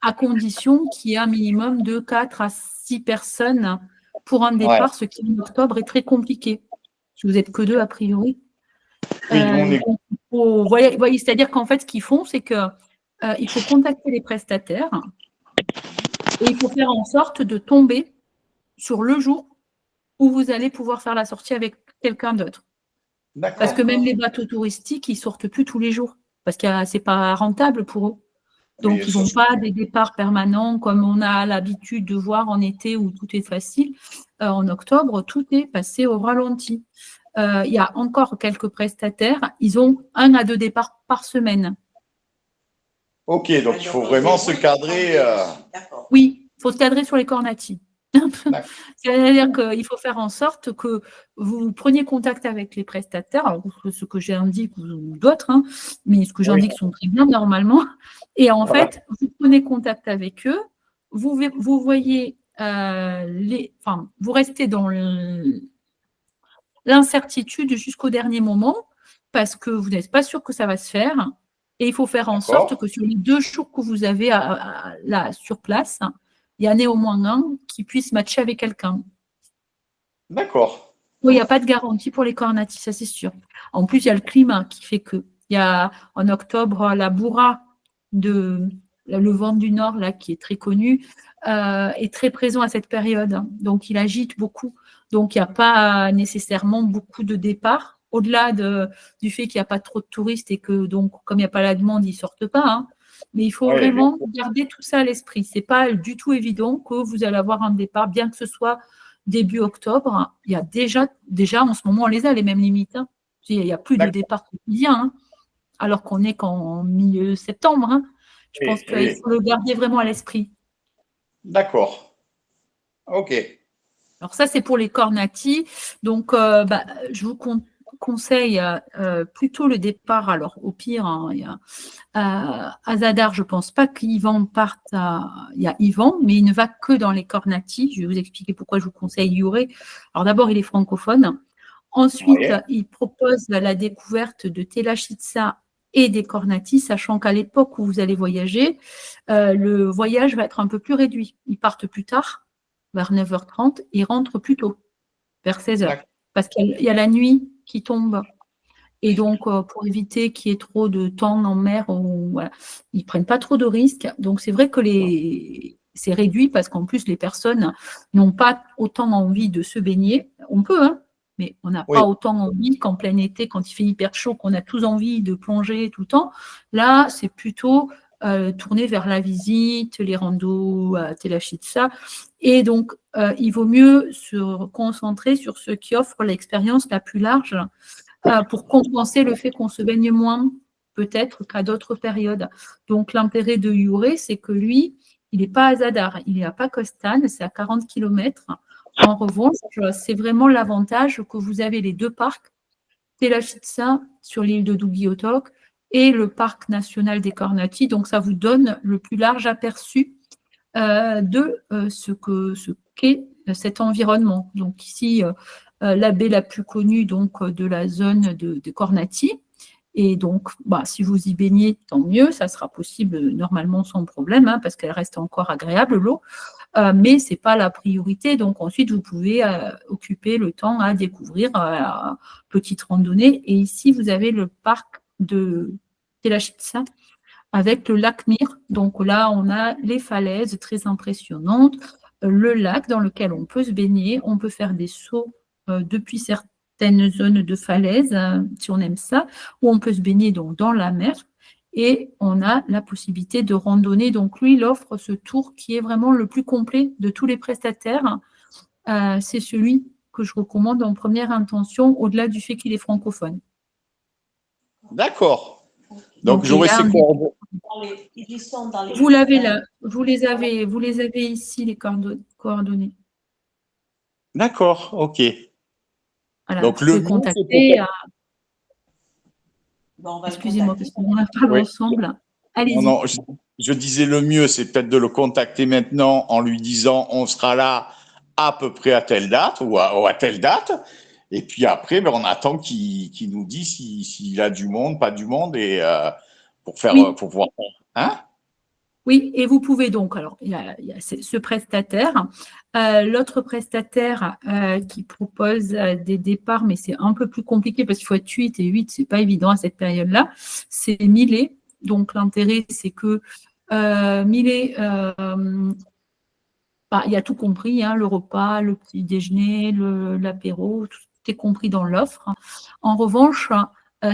à condition qu'il y ait un minimum de 4 à 6 personnes pour un départ, ce qui en octobre est très compliqué. Si vous n'êtes que 2, a priori. C'est-à-dire qu'en fait, ce qu'ils font, c'est qu'il faut contacter les prestataires et il faut faire en sorte de tomber sur le jour où vous allez pouvoir faire la sortie avec quelqu'un d'autre. Parce que même les bateaux touristiques, ils ne sortent plus tous les jours parce que ce n'est pas rentable pour eux. Donc, ils n'ont pas des départs permanents comme on a l'habitude de voir en été où tout est facile. En octobre, tout est passé au ralenti. Il y a encore quelques prestataires. Ils ont 1 à 2 départs par semaine. Ok, donc il faut vraiment se cadrer. Oui, il faut se cadrer sur les Cornati. C'est-à-dire qu'il faut faire en sorte que vous preniez contact avec les prestataires, alors, ce que j'indique ou d'autres, hein, mais ce que j'indique sont très bien normalement. Et en fait, vous prenez contact avec eux, vous voyez vous restez dans l'incertitude jusqu'au dernier moment parce que vous n'êtes pas sûr que ça va se faire. Et il faut faire en sorte que sur les 2 jours que vous avez là sur place, il y en ait au moins un qui puisse matcher avec quelqu'un. D'accord. Oui, il n'y a pas de garantie pour les Cornati, ça c'est sûr. En plus, il y a le climat qui fait que. Il y a en octobre la bourra le vent du nord là, qui est très connu, est très présent à cette période. Donc, il agite beaucoup. Donc, il n'y a pas nécessairement beaucoup de départs au-delà du fait qu'il n'y a pas trop de touristes et que donc, comme il n'y a pas la demande, ils ne sortent pas, hein. Mais il faut Oui, vraiment garder tout ça à l'esprit. Ce n'est pas du tout évident que vous allez avoir un départ, bien que ce soit début octobre. Il y a déjà en ce moment, on les a, les mêmes limites, hein. Il n'y a plus de départ quotidien, hein, alors qu'on n'est qu'en milieu septembre, hein. Je pense qu'il faut le garder vraiment à l'esprit. D'accord. OK. Alors ça, c'est pour les Cornati. Donc, je vous conseille plutôt le départ. Alors, au pire, hein, à Zadar, je ne pense pas qu'Yvan parte il y a Yvan, mais il ne va que dans les Cornati. Je vais vous expliquer pourquoi je vous conseille Youré. Alors d'abord, il est francophone. Ensuite, il propose la découverte de Telachtitsa et des Cornati, sachant qu'à l'époque où vous allez voyager, le voyage va être un peu plus réduit. Ils partent plus tard, vers 9h30, et ils rentrent plus tôt, vers 16h, parce qu'il y a la nuit qui tombe. Et donc, pour éviter qu'il y ait trop de temps en mer, voilà, ils ne prennent pas trop de risques. Donc, c'est vrai que c'est réduit parce qu'en plus, les personnes n'ont pas autant envie de se baigner. On peut, hein, mais on n'a pas autant envie qu'en plein été, quand il fait hyper chaud, qu'on a tous envie de plonger tout le temps. Là, c'est plutôt tourné vers la visite, les randos à Telachtitsa. Et donc, il vaut mieux se concentrer sur ce qui offre l'expérience la plus large pour compenser le fait qu'on se baigne moins, peut-être qu'à d'autres périodes. Donc, l'intérêt de Youré, c'est que lui, il n'est pas à Zadar, il est à Pakistan, c'est à 40 km. En revanche, c'est vraiment l'avantage que vous avez les deux parcs, Telachtitsa sur l'île de Dugiotok et le parc national des Cornati. Donc, ça vous donne le plus large aperçu de ce qu'est cet environnement. Donc, ici, la baie la plus connue donc, de la zone de Cornati. Et donc, si vous y baignez, tant mieux, ça sera possible normalement sans problème, hein, parce qu'elle reste encore agréable, l'eau. Mais ce n'est pas la priorité. Donc, ensuite, vous pouvez occuper le temps à découvrir petite randonnée. Et ici, vous avez le parc de Telachtitsa avec le lac Mir. Donc là, on a les falaises très impressionnantes, le lac dans lequel on peut se baigner, on peut faire des sauts depuis certaines zones de falaises, si on aime ça, ou on peut se baigner donc dans la mer. Et on a la possibilité de randonner. Donc lui, il offre ce tour qui est vraiment le plus complet de tous les prestataires. C'est celui que je recommande en première intention, au-delà du fait qu'il est francophone. D'accord. Donc j'aurais ces coordonnées. Vous l'avez là, vous les avez ici, les coordonnées. D'accord, ok. Voilà, donc vous le pouvez mieux, contacter. Excusez-moi, parce qu'on en parle ensemble. Allez-y. Non, je disais le mieux, c'est peut-être de le contacter maintenant en lui disant on sera là à peu près à telle date ou à telle date. Et puis après, on attend qu'il nous dise s'il a du monde, pas du monde, et pour pouvoir faire. Hein? Oui, et vous pouvez donc, alors il y a ce prestataire, l'autre prestataire qui propose des départs, mais c'est un peu plus compliqué parce qu'il faut être 8 et 8, c'est pas évident à cette période-là, c'est Millet. Donc l'intérêt, c'est que Millet, il y a tout compris, hein, le repas, le petit déjeuner, l'apéro, tout est compris dans l'offre. En revanche,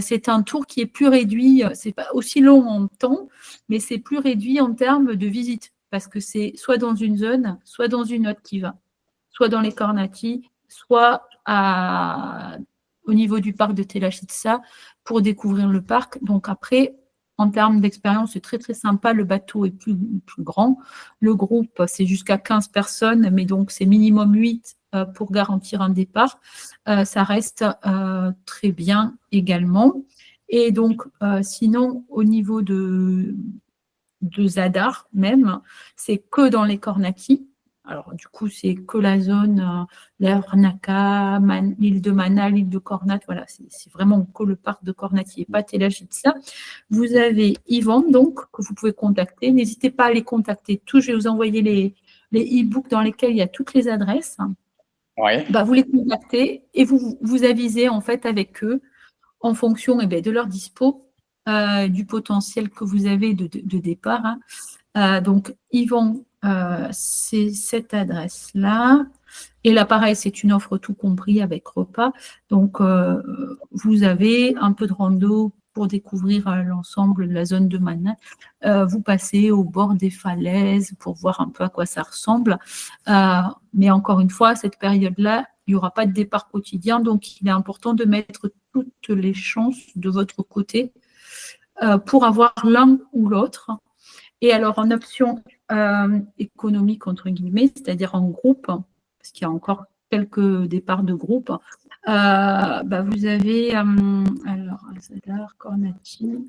c'est un tour qui est plus réduit, c'est pas aussi long en temps, mais c'est plus réduit en termes de visite, parce que c'est soit dans une zone, soit dans une autre qui va, soit dans les Cornati, soit au niveau du parc de Telachtitsa pour découvrir le parc. Donc après, en termes d'expérience, c'est très très sympa. Le bateau est plus grand. Le groupe, c'est jusqu'à 15 personnes, mais donc c'est minimum 8 pour garantir un départ. Ça reste très bien également. Et donc, sinon, au niveau de Zadar même, c'est que dans les Cornati. Alors, du coup, c'est que la zone, Larnaca, l'île de Mana, l'île de Cornat, voilà, c'est vraiment que le parc de Cornati et pas Telachtitsa. Vous avez Yvan, donc, que vous pouvez contacter. N'hésitez pas à les contacter tous. Je vais vous envoyer les e-books dans lesquels il y a toutes les adresses. Ouais. Vous les contactez et vous avisez, en fait, avec eux en fonction de leur dispo, du potentiel que vous avez de départ. Hein. Donc, Yvan, c'est cette adresse-là. Et là, pareil, c'est une offre tout compris avec repas. Donc, vous avez un peu de rando pour découvrir l'ensemble de la zone de Manille. Vous passez au bord des falaises pour voir un peu à quoi ça ressemble. Mais encore une fois, cette période-là, il n'y aura pas de départ quotidien. Donc, il est important de mettre toutes les chances de votre côté pour avoir l'un ou l'autre. Et alors, en option économique, entre guillemets, c'est-à-dire en groupe, parce qu'il y a encore quelques départs de groupe, vous avez, alors, Zadar, Cornati,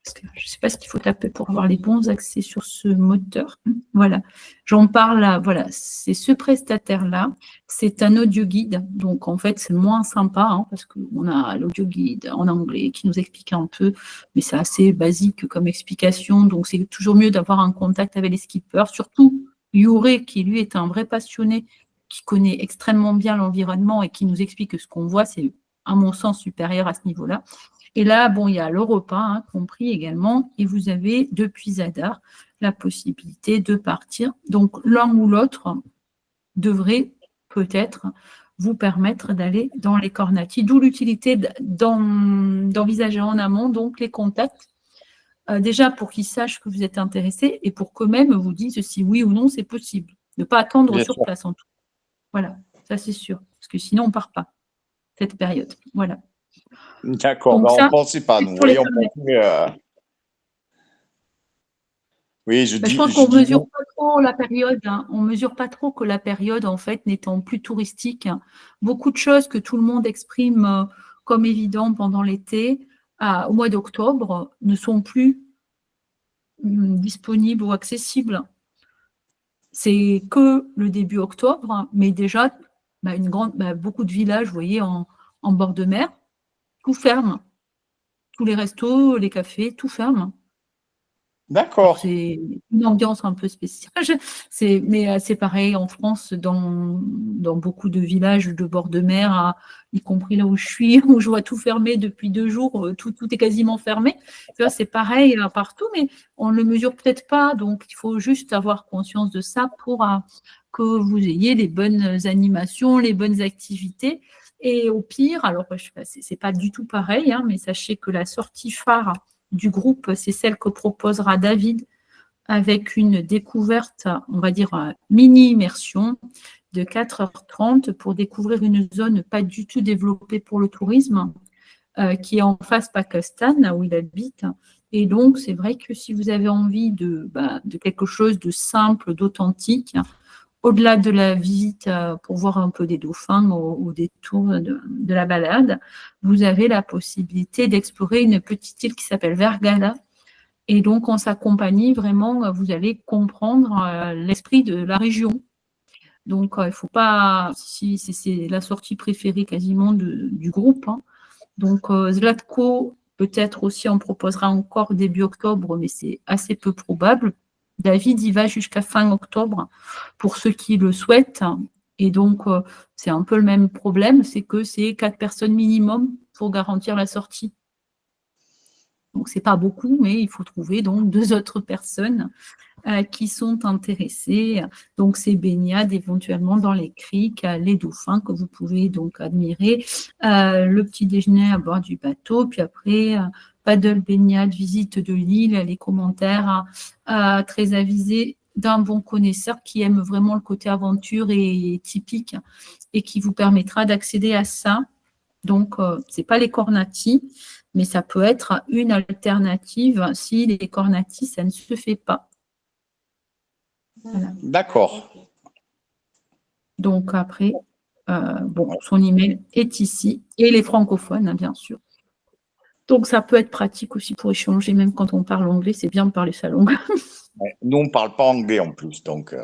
je ne sais pas ce qu'il faut taper pour avoir les bons accès sur ce moteur. Voilà, j'en parle là, voilà, c'est ce prestataire-là, c'est un audio guide, donc en fait c'est moins sympa, hein, parce qu'on a l'audio guide en anglais qui nous explique un peu, mais c'est assez basique comme explication, donc c'est toujours mieux d'avoir un contact avec les skippers, surtout Youré qui lui est un vrai passionné, qui connaît extrêmement bien l'environnement et qui nous explique que ce qu'on voit, c'est à mon sens supérieur à ce niveau-là. Et là, bon, il y a le repas compris également, et vous avez depuis Zadar la possibilité de partir. Donc, l'un ou l'autre devrait peut-être vous permettre d'aller dans les Cornati, d'où l'utilité d'envisager en amont donc les contacts, déjà pour qu'ils sachent que vous êtes intéressé et pour qu'eux-mêmes vous disent si oui ou non c'est possible. Ne pas attendre Bien sur sûr. place en tout. Voilà, ça c'est sûr, parce que sinon on ne part pas cette période. Voilà. D'accord, Donc on ça, ne pensait pas, nous. pour les Oui, on Cornati. pensait, oui, je Je pense dis, qu'on ne mesure pas trop la période. On ne mesure pas trop que la période, en fait, n'étant plus touristique. Beaucoup de choses que tout le monde exprime comme évident pendant l'été, au mois d'octobre, ne sont plus disponibles ou accessibles. C'est que le début octobre, mais déjà, beaucoup de villages, vous voyez, en bord de mer, tout ferme. Tous les restos, les cafés, tout ferme. Alors, D'accord. c'est une ambiance un peu spéciale, mais c'est pareil en France, dans beaucoup de villages de bord de mer, y compris là où je suis, où je vois tout fermé depuis 2 jours, tout est quasiment fermé. Tu vois, c'est pareil partout, mais on ne le mesure peut-être pas, donc il faut juste avoir conscience de ça pour que vous ayez les bonnes animations, les bonnes activités. Et au pire, alors c'est pas du tout pareil, mais sachez que la sortie phare du groupe, c'est celle que proposera David avec une découverte, on va dire mini-immersion de 4h30 pour découvrir une zone pas du tout développée pour le tourisme, qui est en face Pakistan, où il habite. Et donc, c'est vrai que si vous avez envie de quelque chose de simple, d'authentique, au-delà de la visite pour voir un peu des dauphins au détour de la balade, vous avez la possibilité d'explorer une petite île qui s'appelle Vergala. Et donc, en sa compagnie, vraiment, vous allez comprendre l'esprit de la région. Donc, il ne faut pas… c'est la sortie préférée quasiment du groupe. Donc, Zlatko, peut-être aussi, on proposera encore début octobre, mais c'est assez peu probable. David y va jusqu'à fin octobre pour ceux qui le souhaitent. Et donc, c'est un peu le même problème, c'est que c'est 4 personnes minimum pour garantir la sortie. Donc, ce n'est pas beaucoup, mais il faut trouver donc 2 autres personnes qui sont intéressées. Donc, c'est baignade éventuellement dans les criques, les dauphins que vous pouvez donc admirer, le petit déjeuner à bord du bateau, puis après, paddle, baignade, visite de l'île, les commentaires très avisés d'un bon connaisseur qui aime vraiment le côté aventure et typique et qui vous permettra d'accéder à ça. Donc, ce n'est pas les Cornati, mais ça peut être une alternative si les Cornati, ça ne se fait pas. Voilà. D'accord. Donc après, son email est ici et les francophones, bien sûr. Donc ça peut être pratique aussi pour échanger, même quand on parle anglais, c'est bien de parler sa langue. Nous, on ne parle pas anglais en plus, donc…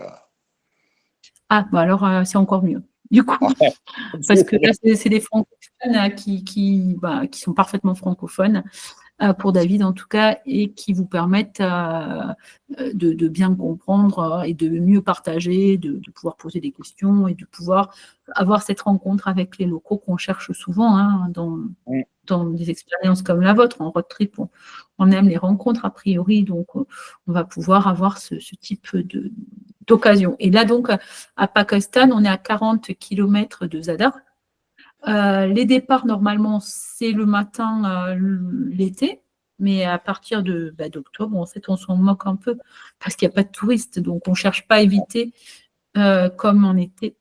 Alors c'est encore mieux, du coup. Parce que là, c'est des francophones qui sont parfaitement francophones. pour David en tout cas, et qui vous permettent de bien comprendre et de mieux partager, de pouvoir poser des questions et de pouvoir avoir cette rencontre avec les locaux qu'on cherche souvent dans des expériences comme la vôtre. En road trip, on aime les rencontres a priori, donc on va pouvoir avoir ce type d'occasion. Et là, donc, à Pakistan, on est à 40 km de Zadar. Les départs, normalement, c'est le matin, l'été, mais à partir d'octobre, en fait, on s'en moque un peu parce qu'il n'y a pas de touristes, donc on ne cherche pas à éviter, comme en été,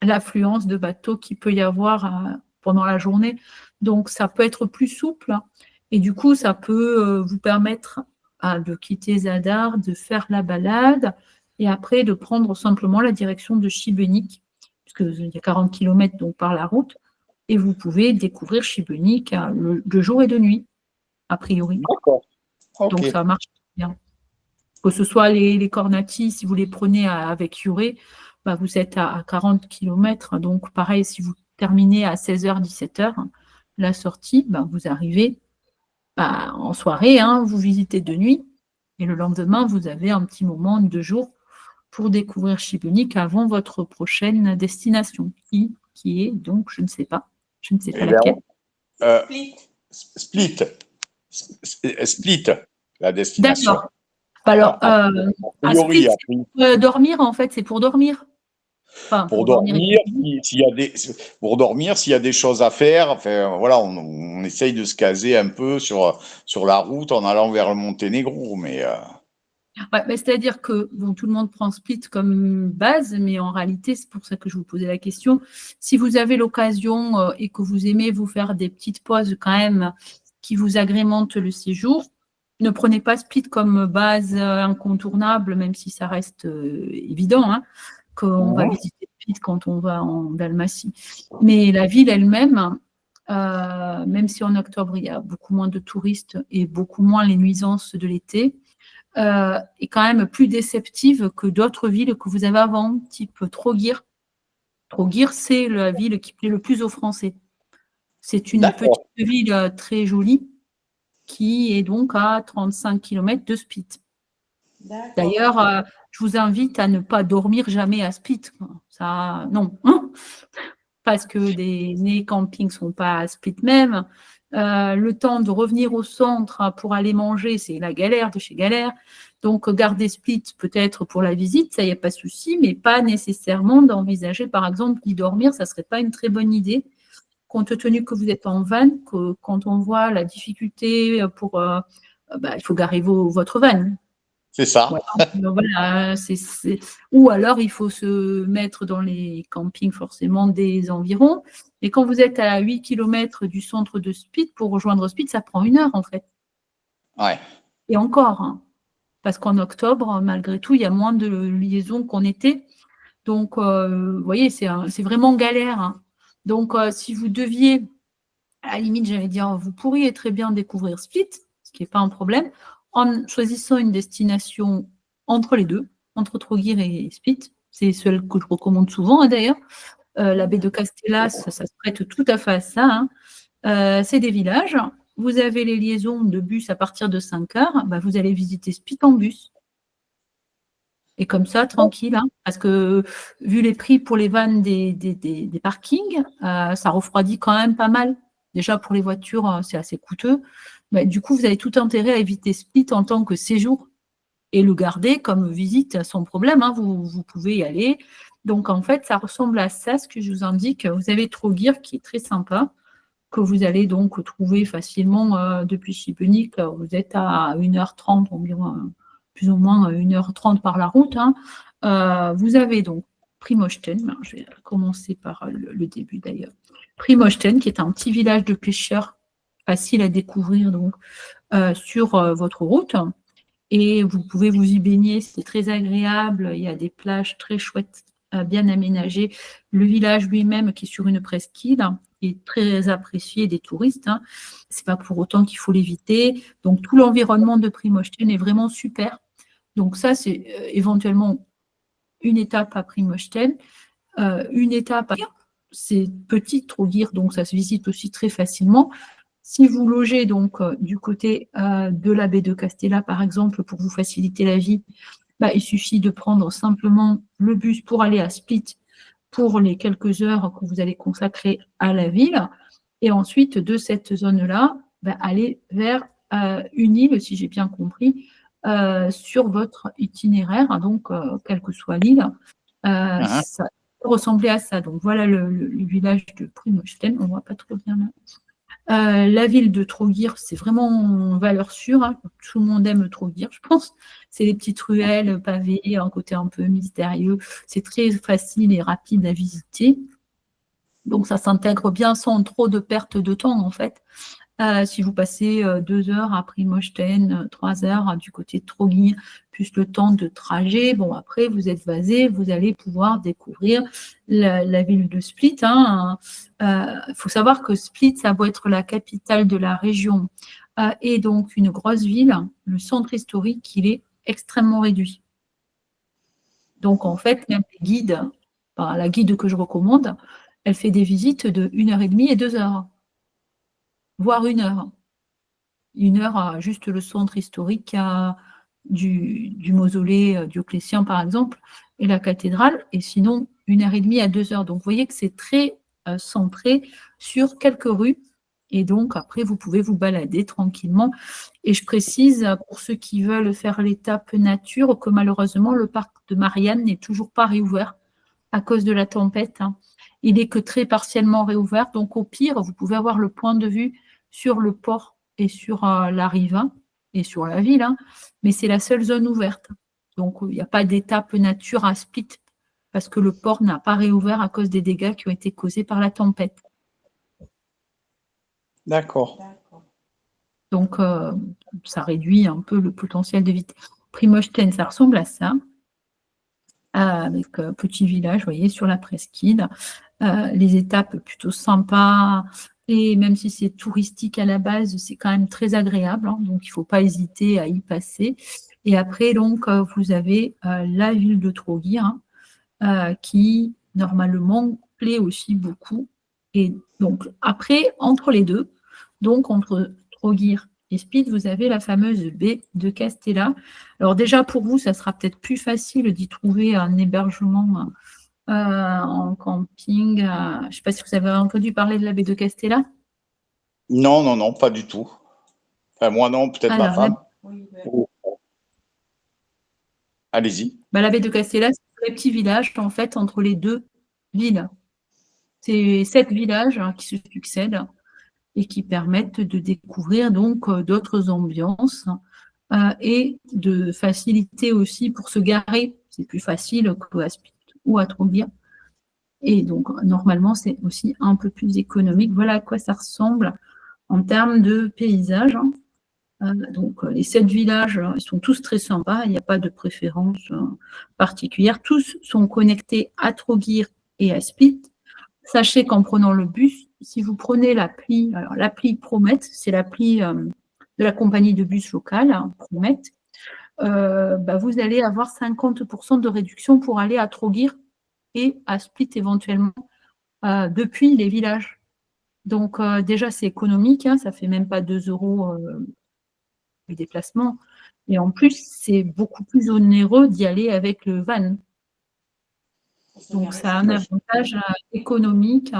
l'affluence de bateaux qu'il peut y avoir pendant la journée. Donc, ça peut être plus souple et du coup, ça peut vous permettre de quitter Zadar, de faire la balade et après de prendre simplement la direction de Šibenik, puisqu'il y a 40 km donc, par la route. Et vous pouvez découvrir Šibenik de jour et de nuit, a priori. D'accord. Ok. Donc, ça marche bien. Que ce soit les Kornati, si vous les prenez avec Yuré, vous êtes à 40 km. Donc, pareil, si vous terminez à 16h, 17h, la sortie, vous arrivez en soirée, vous visitez de nuit. Et le lendemain, vous avez un petit moment de jour pour découvrir Šibenik avant votre prochaine destination, qui est donc, je ne sais pas laquelle. Split, la destination. D'accord. Alors, à Split, pour dormir, en fait, c'est pour dormir. Enfin, pour dormir, s'il y a des choses à faire, enfin, voilà, on essaye de se caser un peu sur la route en allant vers le Monténégro, mais... c'est-à-dire que tout le monde prend Split comme base, mais en réalité, c'est pour ça que je vous posais la question. Si vous avez l'occasion et que vous aimez vous faire des petites pauses quand même qui vous agrémentent le séjour, ne prenez pas Split comme base incontournable, même si ça reste évident qu'on va visiter Split quand on va en Dalmatie. Mais la ville elle-même, même si en octobre, il y a beaucoup moins de touristes et beaucoup moins les nuisances de l'été, est quand même plus déceptive que d'autres villes que vous avez avant, type Trogir. Trogir, c'est la ville qui plaît le plus aux Français. C'est une petite ville très jolie qui est donc à 35 km de Split. D'ailleurs, je vous invite à ne pas dormir jamais à Split. Ça, non. Parce que les campings ne sont pas à Split même. Le temps de revenir au centre pour aller manger, c'est la galère de chez galère. Donc, garder Split peut-être pour la visite, ça, il n'y a pas de souci, mais pas nécessairement d'envisager, par exemple, d'y dormir, ça ne serait pas une très bonne idée, compte tenu que vous êtes en van, que quand on voit la difficulté pour... il faut garer votre van. C'est ça. Voilà, Ou alors, il faut se mettre dans les campings forcément des environs. Et quand vous êtes à 8 km du centre de Split, pour rejoindre Split, ça prend 1 heure en fait. Ouais. Et encore, parce qu'en octobre, malgré tout, il y a moins de liaisons qu'en été. Donc, vous voyez, c'est vraiment galère. Donc, si vous deviez, à la limite, j'allais dire, vous pourriez très bien découvrir Split, ce qui n'est pas un problème, en choisissant une destination entre les deux, entre Trogir et Split. C'est celle que je recommande souvent, d'ailleurs. La baie de Castellas, ça se prête tout à fait à ça. C'est des villages. Vous avez les liaisons de bus à partir de 5 heures. Vous allez visiter Split en bus. Et comme ça, tranquille, parce que vu les prix pour les vannes des parkings, ça refroidit quand même pas mal. Déjà, pour les voitures, c'est assez coûteux. Mais du coup, vous avez tout intérêt à éviter Split en tant que séjour et le garder comme visite sans problème. Vous pouvez y aller. Donc, en fait, ça ressemble à ça, ce que je vous indique. Vous avez Trogir qui est très sympa, que vous allez donc trouver facilement depuis Šibenik. Vous êtes à 1h30 environ, plus ou moins 1h30 par la route. Vous avez donc Primosten. Je vais commencer par le début d'ailleurs. Primosten, qui est un petit village de pêcheurs facile à découvrir donc, sur votre route. Et vous pouvez vous y baigner, c'est très agréable. Il y a des plages très chouettes, bien aménagées. Le village lui-même, qui est sur une presqu'île, est très apprécié des touristes. Ce n'est pas pour autant qu'il faut l'éviter. Donc, tout l'environnement de Primosten est vraiment super. Donc, ça, c'est éventuellement une étape à Primosten. Une étape à... C'est petit, Trogir, donc ça se visite aussi très facilement. Si vous logez donc du côté de la baie de Castella, par exemple, pour vous faciliter la vie, il suffit de prendre simplement le bus pour aller à Split pour les quelques heures que vous allez consacrer à la ville. Et ensuite, de cette zone-là, aller vers une île, si j'ai bien compris, sur votre itinéraire, donc quelle que soit l'île. Ça peut ressembler à ça. Donc voilà le village de Primosten, on ne voit pas trop bien là. La ville de Trogir, c'est vraiment valeur sûre. Hein. Tout le monde aime Trogir, je pense. C'est les petites ruelles pavées, un côté un peu mystérieux. C'est très facile et rapide à visiter. Donc ça s'intègre bien sans trop de perte de temps en fait. Si vous passez 2 heures à Primosten, 3 heures du côté de Trogir, plus le temps de trajet, bon après vous êtes basé, vous allez pouvoir découvrir la ville de Split. Faut savoir que Split, ça doit être la capitale de la région et donc une grosse ville, le centre historique, il est extrêmement réduit. Donc en fait, même les guides, la guide que je recommande, elle fait des visites de 1h30 et 2 heures. Voire 1 heure. 1 heure à juste le centre historique du mausolée Dioclétien, par exemple, et la cathédrale, et sinon 1h30 à 2 heures. Donc, vous voyez que c'est très centré sur quelques rues, et donc après, vous pouvez vous balader tranquillement. Et je précise, pour ceux qui veulent faire l'étape nature, que malheureusement, le parc de Marianne n'est toujours pas réouvert à cause de la tempête. Il n'est que très partiellement réouvert, donc au pire, vous pouvez avoir le point de vue sur le port et sur la rive et sur la ville, mais c'est la seule zone ouverte. Donc, il n'y a pas d'étape nature à Split parce que le port n'a pas réouvert à cause des dégâts qui ont été causés par la tempête. D'accord. Donc, ça réduit un peu le potentiel de vitesse. Primosten, ça ressemble à ça, avec petit village, vous voyez, sur la presqu'île. Les étapes plutôt sympas. Et même si c'est touristique à la base, c'est quand même très agréable. Donc, il ne faut pas hésiter à y passer. Et après, donc, vous avez la ville de Trogir qui, normalement, plaît aussi beaucoup. Et donc, après, entre les deux, donc entre Trogir et Split, vous avez la fameuse baie de Castella. Alors déjà, pour vous, ça sera peut-être plus facile d'y trouver un hébergement en camping. Je ne sais pas si vous avez entendu parler de la baie de Castella. Non, pas du tout. Enfin, moi non, peut-être ma femme. Allez-y. La baie de Castella, c'est un petit village en fait entre les deux villes. C'est 7 villages qui se succèdent et qui permettent de découvrir donc d'autres ambiances et de faciliter aussi pour se garer. C'est plus facile qu'à Split ou à Trogir. Et donc, normalement, c'est aussi un peu plus économique. Voilà à quoi ça ressemble en termes de paysage. Donc, les 7 villages, ils sont tous très sympas. Il n'y a pas de préférence particulière. Tous sont connectés à Trogir et à Split. Sachez qu'en prenant le bus, si vous prenez l'appli, alors l'appli Promet, c'est l'appli de la compagnie de bus locale, Promet, vous allez avoir 50% de réduction pour aller à Trogir et à Split éventuellement depuis les villages. Donc déjà c'est économique, ça fait même pas 2 € le déplacement. Et en plus, c'est beaucoup plus onéreux d'y aller avec le van. Donc ça a un avantage économique,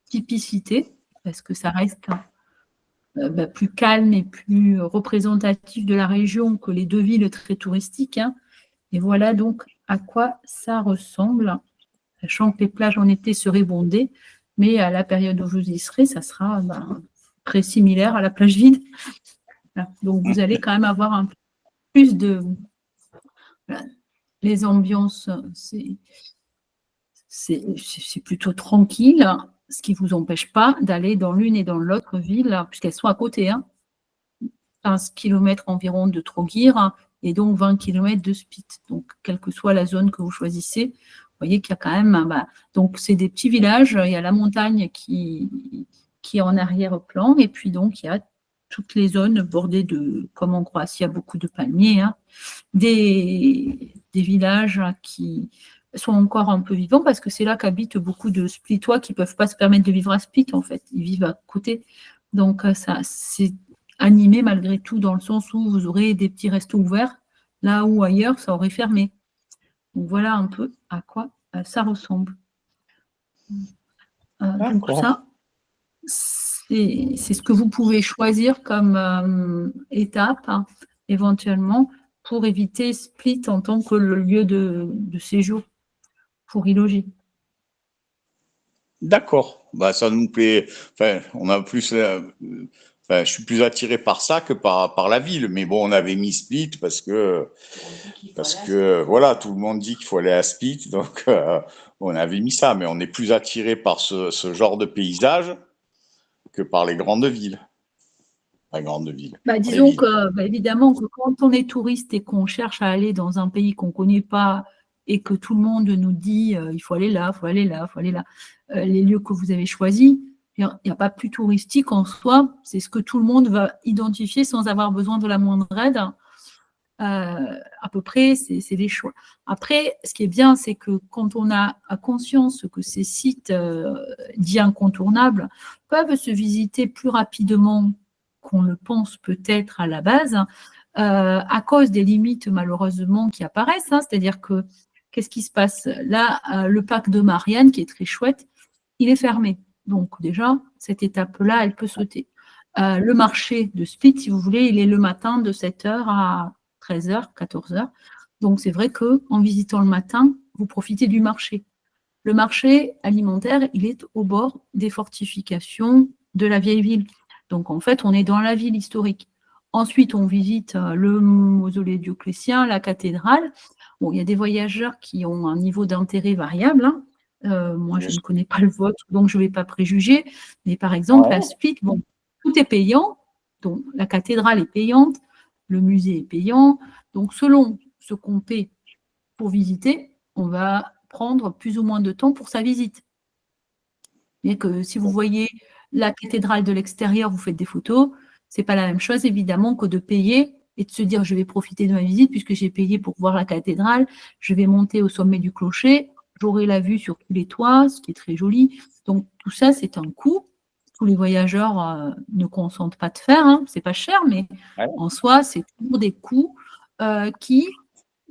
typicité, parce que ça reste plus calme et plus représentatif de la région que les 2 villes très touristiques. Et voilà donc à quoi ça ressemble. Sachant que les plages en été seraient bondées, mais à la période où vous y serez, ça sera très similaire à la plage vide. Voilà. Donc, vous allez quand même avoir un peu plus de... Voilà. Les ambiances, c'est plutôt tranquille, ce qui ne vous empêche pas d'aller dans l'une et dans l'autre ville, puisqu'elles sont à côté. 15 km environ de Trogir et donc 20 km de Split. Donc, quelle que soit la zone que vous choisissez, vous voyez qu'il y a quand même... donc, c'est des petits villages. Il y a la montagne qui est en arrière-plan. Et puis, donc, il y a toutes les zones bordées de... Comme en Croatie, il y a beaucoup de palmiers. Des villages qui sont encore un peu vivants parce que c'est là qu'habitent beaucoup de Splitois qui ne peuvent pas se permettre de vivre à Split, en fait. Ils vivent à côté. Donc, c'est animé malgré tout dans le sens où vous aurez des petits restos ouverts, là où ailleurs, ça aurait fermé. Donc, voilà un peu à quoi ça ressemble. Donc, ça, c'est ce que vous pouvez choisir comme étape, hein, éventuellement, pour éviter Split en tant que le lieu de séjour pour y loger. D'accord. Bah, ça nous plaît. Enfin, on a plus. Enfin, je suis plus attiré par ça que par la ville. Mais bon, on avait mis Split parce que voilà, tout le monde dit qu'il faut aller à Split, donc on avait mis ça. Mais on est plus attiré par ce genre de paysage que par les grandes villes. La grande ville. Disons que, évidemment, que quand on est touriste et qu'on cherche à aller dans un pays qu'on ne connaît pas et que tout le monde nous dit il faut aller là, il faut aller là, il faut aller là, les lieux que vous avez choisis, il n'y a pas plus touristique en soi, c'est ce que tout le monde va identifier sans avoir besoin de la moindre aide. À peu près, c'est des choix. Après, ce qui est bien, c'est que quand on a conscience que ces sites dits incontournables peuvent se visiter plus rapidement qu'on le pense peut-être à la base, à cause des limites malheureusement qui apparaissent. C'est-à-dire que, qu'est-ce qui se passe? Là, le parc de Marianne, qui est très chouette, il est fermé. Donc déjà, cette étape-là, elle peut sauter. Le marché de Split, si vous voulez, il est le matin de 7h à 13h, 14h. Donc, c'est vrai qu'en visitant le matin, vous profitez du marché. Le marché alimentaire, il est au bord des fortifications de la vieille ville. Donc, en fait, on est dans la ville historique. Ensuite, on visite le mausolée Dioclétien, la cathédrale. Bon, il y a des voyageurs qui ont un niveau d'intérêt variable. Moi, je ne connais pas le vôtre, donc je ne vais pas préjuger. Mais par exemple, à Split, bon, tout est payant. Donc, la cathédrale est payante, le musée est payant. Donc, selon ce qu'on paie pour visiter, on va prendre plus ou moins de temps pour sa visite. Et que si vous voyez la cathédrale de l'extérieur, vous faites des photos, ce n'est pas la même chose, évidemment, que de payer et de se dire je vais profiter de ma visite puisque j'ai payé pour voir la cathédrale, je vais monter au sommet du clocher, j'aurai la vue sur tous les toits, ce qui est très joli. Donc, tout ça, c'est un coût. Tous les voyageurs ne consentent pas de faire, hein. C'est pas cher, mais en soi, c'est toujours des coûts qui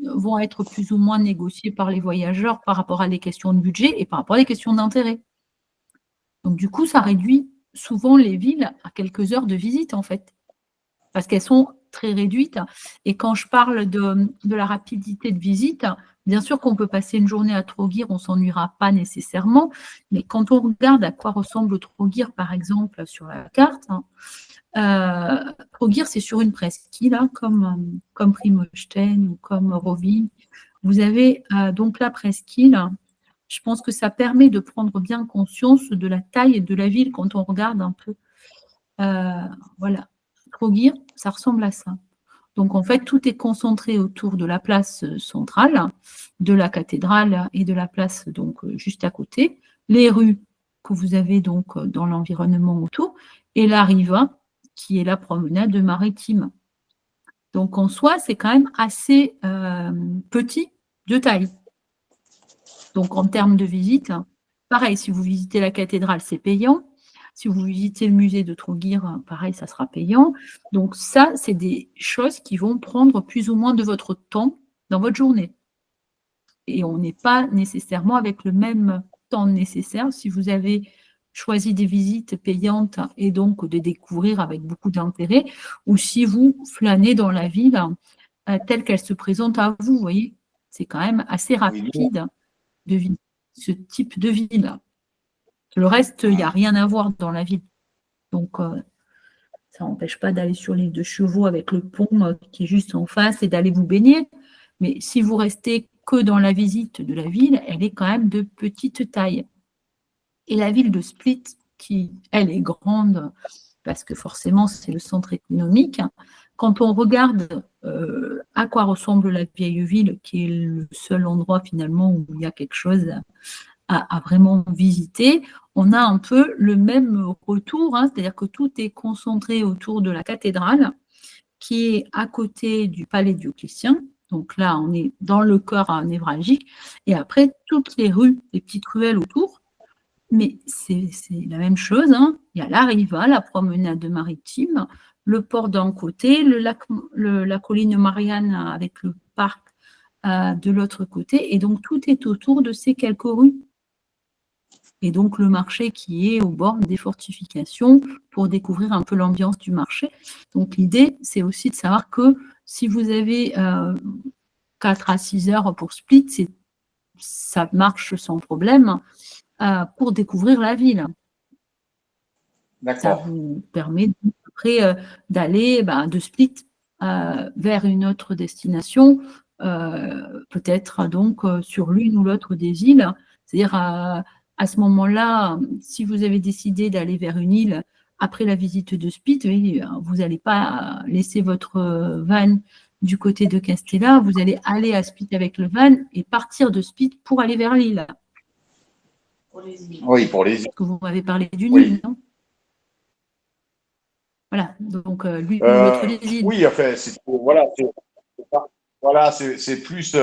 vont être plus ou moins négociés par les voyageurs par rapport à des questions de budget et par rapport à des questions d'intérêt. Donc, du coup, ça réduit souvent les villes à quelques heures de visite, en fait, parce qu'elles sont très réduites. Et quand je parle de la rapidité de visite, bien sûr qu'on peut passer une journée à Trogir, on ne s'ennuiera pas nécessairement, mais quand on regarde à quoi ressemble Trogir, par exemple, sur la carte, Trogir, c'est sur une presqu'île, hein, comme Primosten ou comme Rovine. Vous avez donc la presqu'île. Je pense que ça permet de prendre bien conscience de la taille de la ville quand on regarde un peu. Voilà. Trogir, ça ressemble à ça. Donc, en fait, tout est concentré autour de la place centrale, de la cathédrale et de la place donc juste à côté. Les rues que vous avez donc dans l'environnement autour et la riva, qui est la promenade maritime. Donc, en soi, c'est quand même assez petit de taille. Donc, en termes de visite, pareil, si vous visitez la cathédrale, c'est payant. Si vous visitez le musée de Trogir, pareil, ça sera payant. Donc, ça, c'est des choses qui vont prendre plus ou moins de votre temps dans votre journée. Et on n'est pas nécessairement avec le même temps nécessaire si vous avez choisi des visites payantes et donc de découvrir avec beaucoup d'intérêt, ou si vous flânez dans la ville telle qu'elle se présente à vous. Vous voyez, c'est quand même assez rapide de visiter ce type de ville. Le reste, il n'y a rien à voir dans la ville. Donc, ça n'empêche pas d'aller sur l'île de Chevaux avec le pont qui est juste en face et d'aller vous baigner. Mais si vous restez que dans la visite de la ville, elle est quand même de petite taille. Et la ville de Split, qui, elle, est grande, parce que forcément, c'est le centre économique, quand on regarde à quoi ressemble la vieille ville, qui est le seul endroit finalement où il y a quelque chose à vraiment visiter, on a un peu le même retour, hein, c'est-à-dire que tout est concentré autour de la cathédrale, qui est à côté du palais Dioclétien. Donc là, on est dans le cœur névralgique. Et après, toutes les rues, les petites ruelles autour, Mais c'est la même chose, hein. Il y a la riva, la promenade maritime, le port d'un côté, la colline Marianne avec le parc de l'autre côté. Et donc, tout est autour de ces quelques rues. Et donc, le marché qui est au bord des fortifications pour découvrir un peu l'ambiance du marché. Donc, l'idée, c'est aussi de savoir que si vous avez 4 à 6 heures pour Split, ça marche sans problème pour découvrir la ville. Ça D'accord. vous permet après d'aller de Split vers une autre destination, peut-être donc sur l'une ou l'autre des îles. C'est-à-dire à ce moment-là, si vous avez décidé d'aller vers une île après la visite de Split, vous n'allez pas laisser votre van du côté de Castella, vous allez aller à Split avec le van et partir de Split pour aller vers l'île. Pour les îles. Oui, pour les îles. Parce que vous m'avez parlé d'une Oui. île, non? Voilà, donc l'une ou l'autre des îles. Oui, enfin, voilà, c'est plus,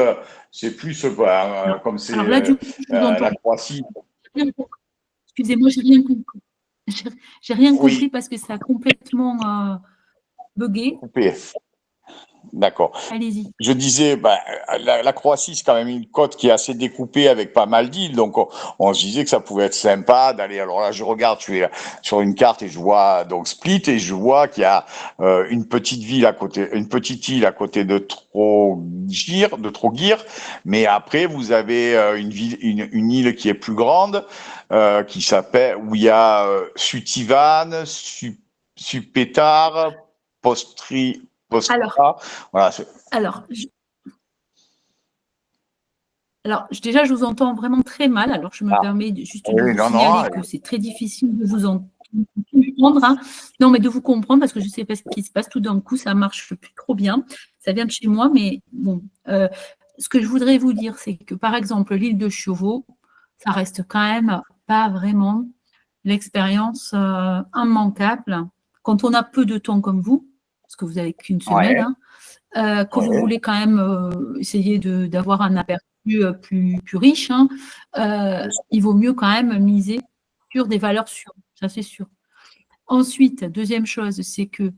comme c'est Alors là, du coup, je vous entends. la Croatie. Excusez-moi, j'ai rien compris. J'ai rien Oui. compris parce que ça a complètement bugué. Coupé. D'accord. Allez-y. Je disais, la Croatie, c'est quand même une côte qui est assez découpée avec pas mal d'îles, donc on se disait que ça pouvait être sympa d'aller. Alors là, je regarde, je suis sur une carte et je vois donc Split et je vois qu'il y a une petite ville à côté, une petite île à côté de Trogir, mais après vous avez une île qui est plus grande, qui s'appelle où il y a Sutivan, Supetar, Postra. Voilà, alors, déjà, je vous entends vraiment très mal. Alors, je me permets juste de vous signaler que c'est très difficile de vous entendre. Hein. Non, mais de vous comprendre parce que je ne sais pas ce qui se passe. Tout d'un coup, ça ne marche plus trop bien. Ça vient de chez moi, mais bon. Ce que je voudrais vous dire, c'est que, par exemple, l'île de Chauveau, ça reste quand même pas vraiment l'expérience immanquable quand on a peu de temps comme vous, parce que vous n'avez qu'une semaine, que vous voulez quand même essayer d'avoir un aperçu plus riche, hein, il vaut mieux quand même miser sur des valeurs sûres, ça c'est sûr. Ensuite, deuxième chose, c'est que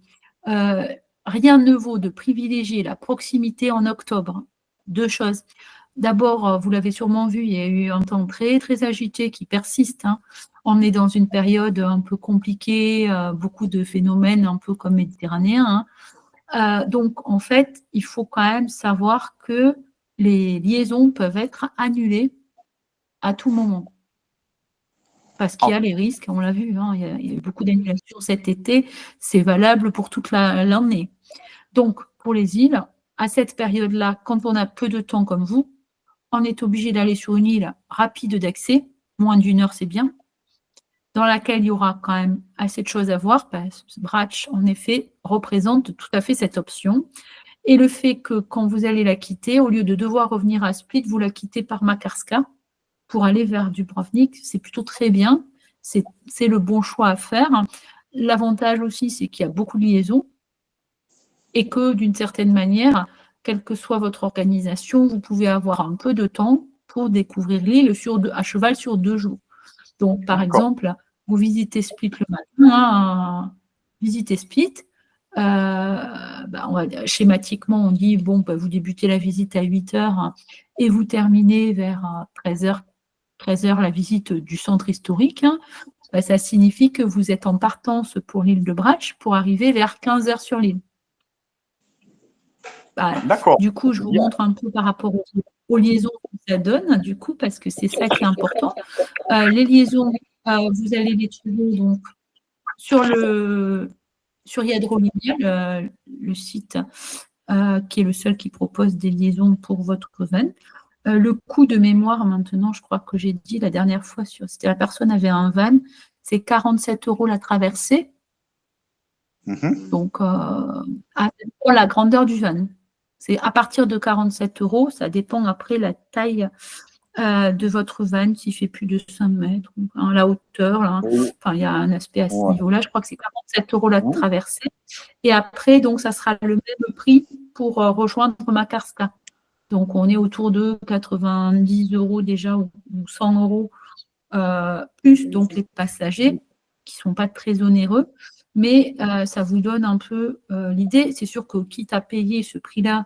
rien ne vaut de privilégier la proximité en octobre. Deux choses. D'abord, vous l'avez sûrement vu, il y a eu un temps très, très agité qui persiste. Hein. On est dans une période un peu compliquée, beaucoup de phénomènes un peu comme méditerranéens. Hein. Donc, en fait, il faut quand même savoir que les liaisons peuvent être annulées à tout moment. Parce qu'il y a les risques, on l'a vu, hein, il y a eu beaucoup d'annulations cet été, c'est valable pour toute l'année. Donc, pour les îles, à cette période-là, quand on a peu de temps comme vous, on est obligé d'aller sur une île rapide d'accès, moins d'1 heure, c'est bien, dans laquelle il y aura quand même assez de choses à voir, parce que Brač, en effet, représente tout à fait cette option. Et le fait que quand vous allez la quitter, au lieu de devoir revenir à Split, vous la quittez par Makarska pour aller vers Dubrovnik, c'est plutôt très bien. C'est le bon choix à faire. L'avantage aussi, c'est qu'il y a beaucoup de liaisons et que d'une certaine manière, quelle que soit votre organisation, vous pouvez avoir un peu de temps pour découvrir l'île à cheval sur 2 jours. Donc, par exemple, vous visitez Split le matin, visitez Split. Schématiquement, on dit, vous débutez la visite à 8 heures et vous terminez vers 13 heures la visite du centre historique. Hein. Ça signifie que vous êtes en partance pour l'île de Brač pour arriver vers 15 heures sur l'île. Du coup, je vous montre un peu par rapport aux liaisons que ça donne, du coup, parce que c'est ça qui est important. Les liaisons, vous allez les trouver donc sur Yadrolinia, le site qui est le seul qui propose des liaisons pour votre van. Le coût de mémoire, maintenant, je crois que j'ai dit la dernière fois, c'était la personne avait un van, c'est 47 € la traversée. Donc, pour la grandeur du van. C'est à partir de 47 €, ça dépend après la taille de votre van, s'il fait plus de 5 mètres, la hauteur, là. Enfin, il y a un aspect à ce niveau-là. Je crois que c'est 47 € la traversée. Et après, donc, ça sera le même prix pour rejoindre Makarska. Donc, on est autour de 90 € déjà ou 100 € plus donc les passagers qui ne sont pas très onéreux, mais ça vous donne un peu l'idée. C'est sûr que quitte à payer ce prix-là,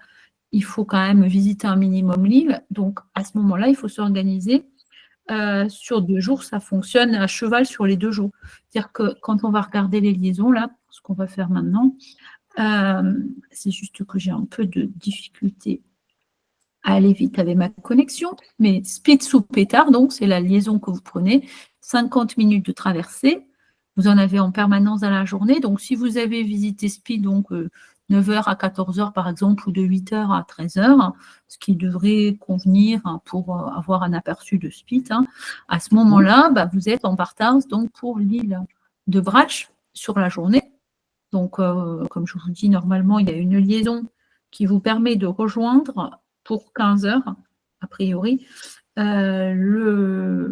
il faut quand même visiter un minimum l'île. Donc à ce moment-là, il faut s'organiser. Sur 2 jours, ça fonctionne à cheval sur les 2 jours. C'est-à-dire que quand on va regarder les liaisons, là, ce qu'on va faire maintenant, c'est juste que j'ai un peu de difficulté à aller vite avec ma connexion, mais Split-Soupétard, donc c'est la liaison que vous prenez, 50 minutes de traversée, vous en avez en permanence dans la journée, donc si vous avez visité Split, donc 9h à 14h par exemple, ou de 8h à 13h, ce qui devrait convenir pour avoir un aperçu de Split, à ce moment-là, vous êtes en partance donc, pour l'île de Bratch sur la journée. Donc, comme je vous dis, normalement, il y a une liaison qui vous permet de rejoindre pour 15 heures, a priori, l'île.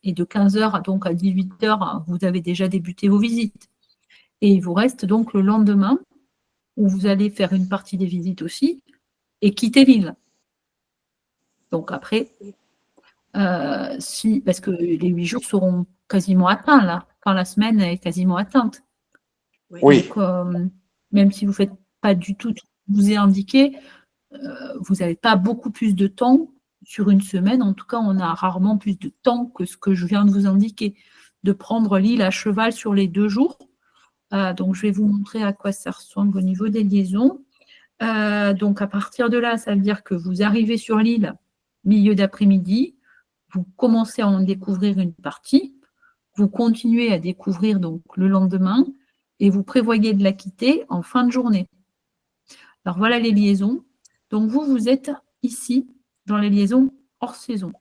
Et de 15 heures donc à 18 heures, vous avez déjà débuté vos visites. Et il vous reste donc le lendemain, où vous allez faire une partie des visites aussi, et quitter l'île. Donc après, parce que les 8 jours seront quasiment atteints, là, quand la semaine est quasiment atteinte. Oui. Donc, même si vous ne faites pas du tout ce que je vous ai indiqué, vous n'avez pas beaucoup plus de temps sur une semaine. En tout cas, on a rarement plus de temps que ce que je viens de vous indiquer, de prendre l'île à cheval sur les 2 jours. Donc, je vais vous montrer à quoi ça ressemble au niveau des liaisons. Donc, à partir de là, ça veut dire que vous arrivez sur l'île milieu d'après-midi, vous commencez à en découvrir une partie, vous continuez à découvrir donc le lendemain, et vous prévoyez de la quitter en fin de journée. Alors, voilà les liaisons. Donc, vous êtes ici, dans les liaisons hors saison.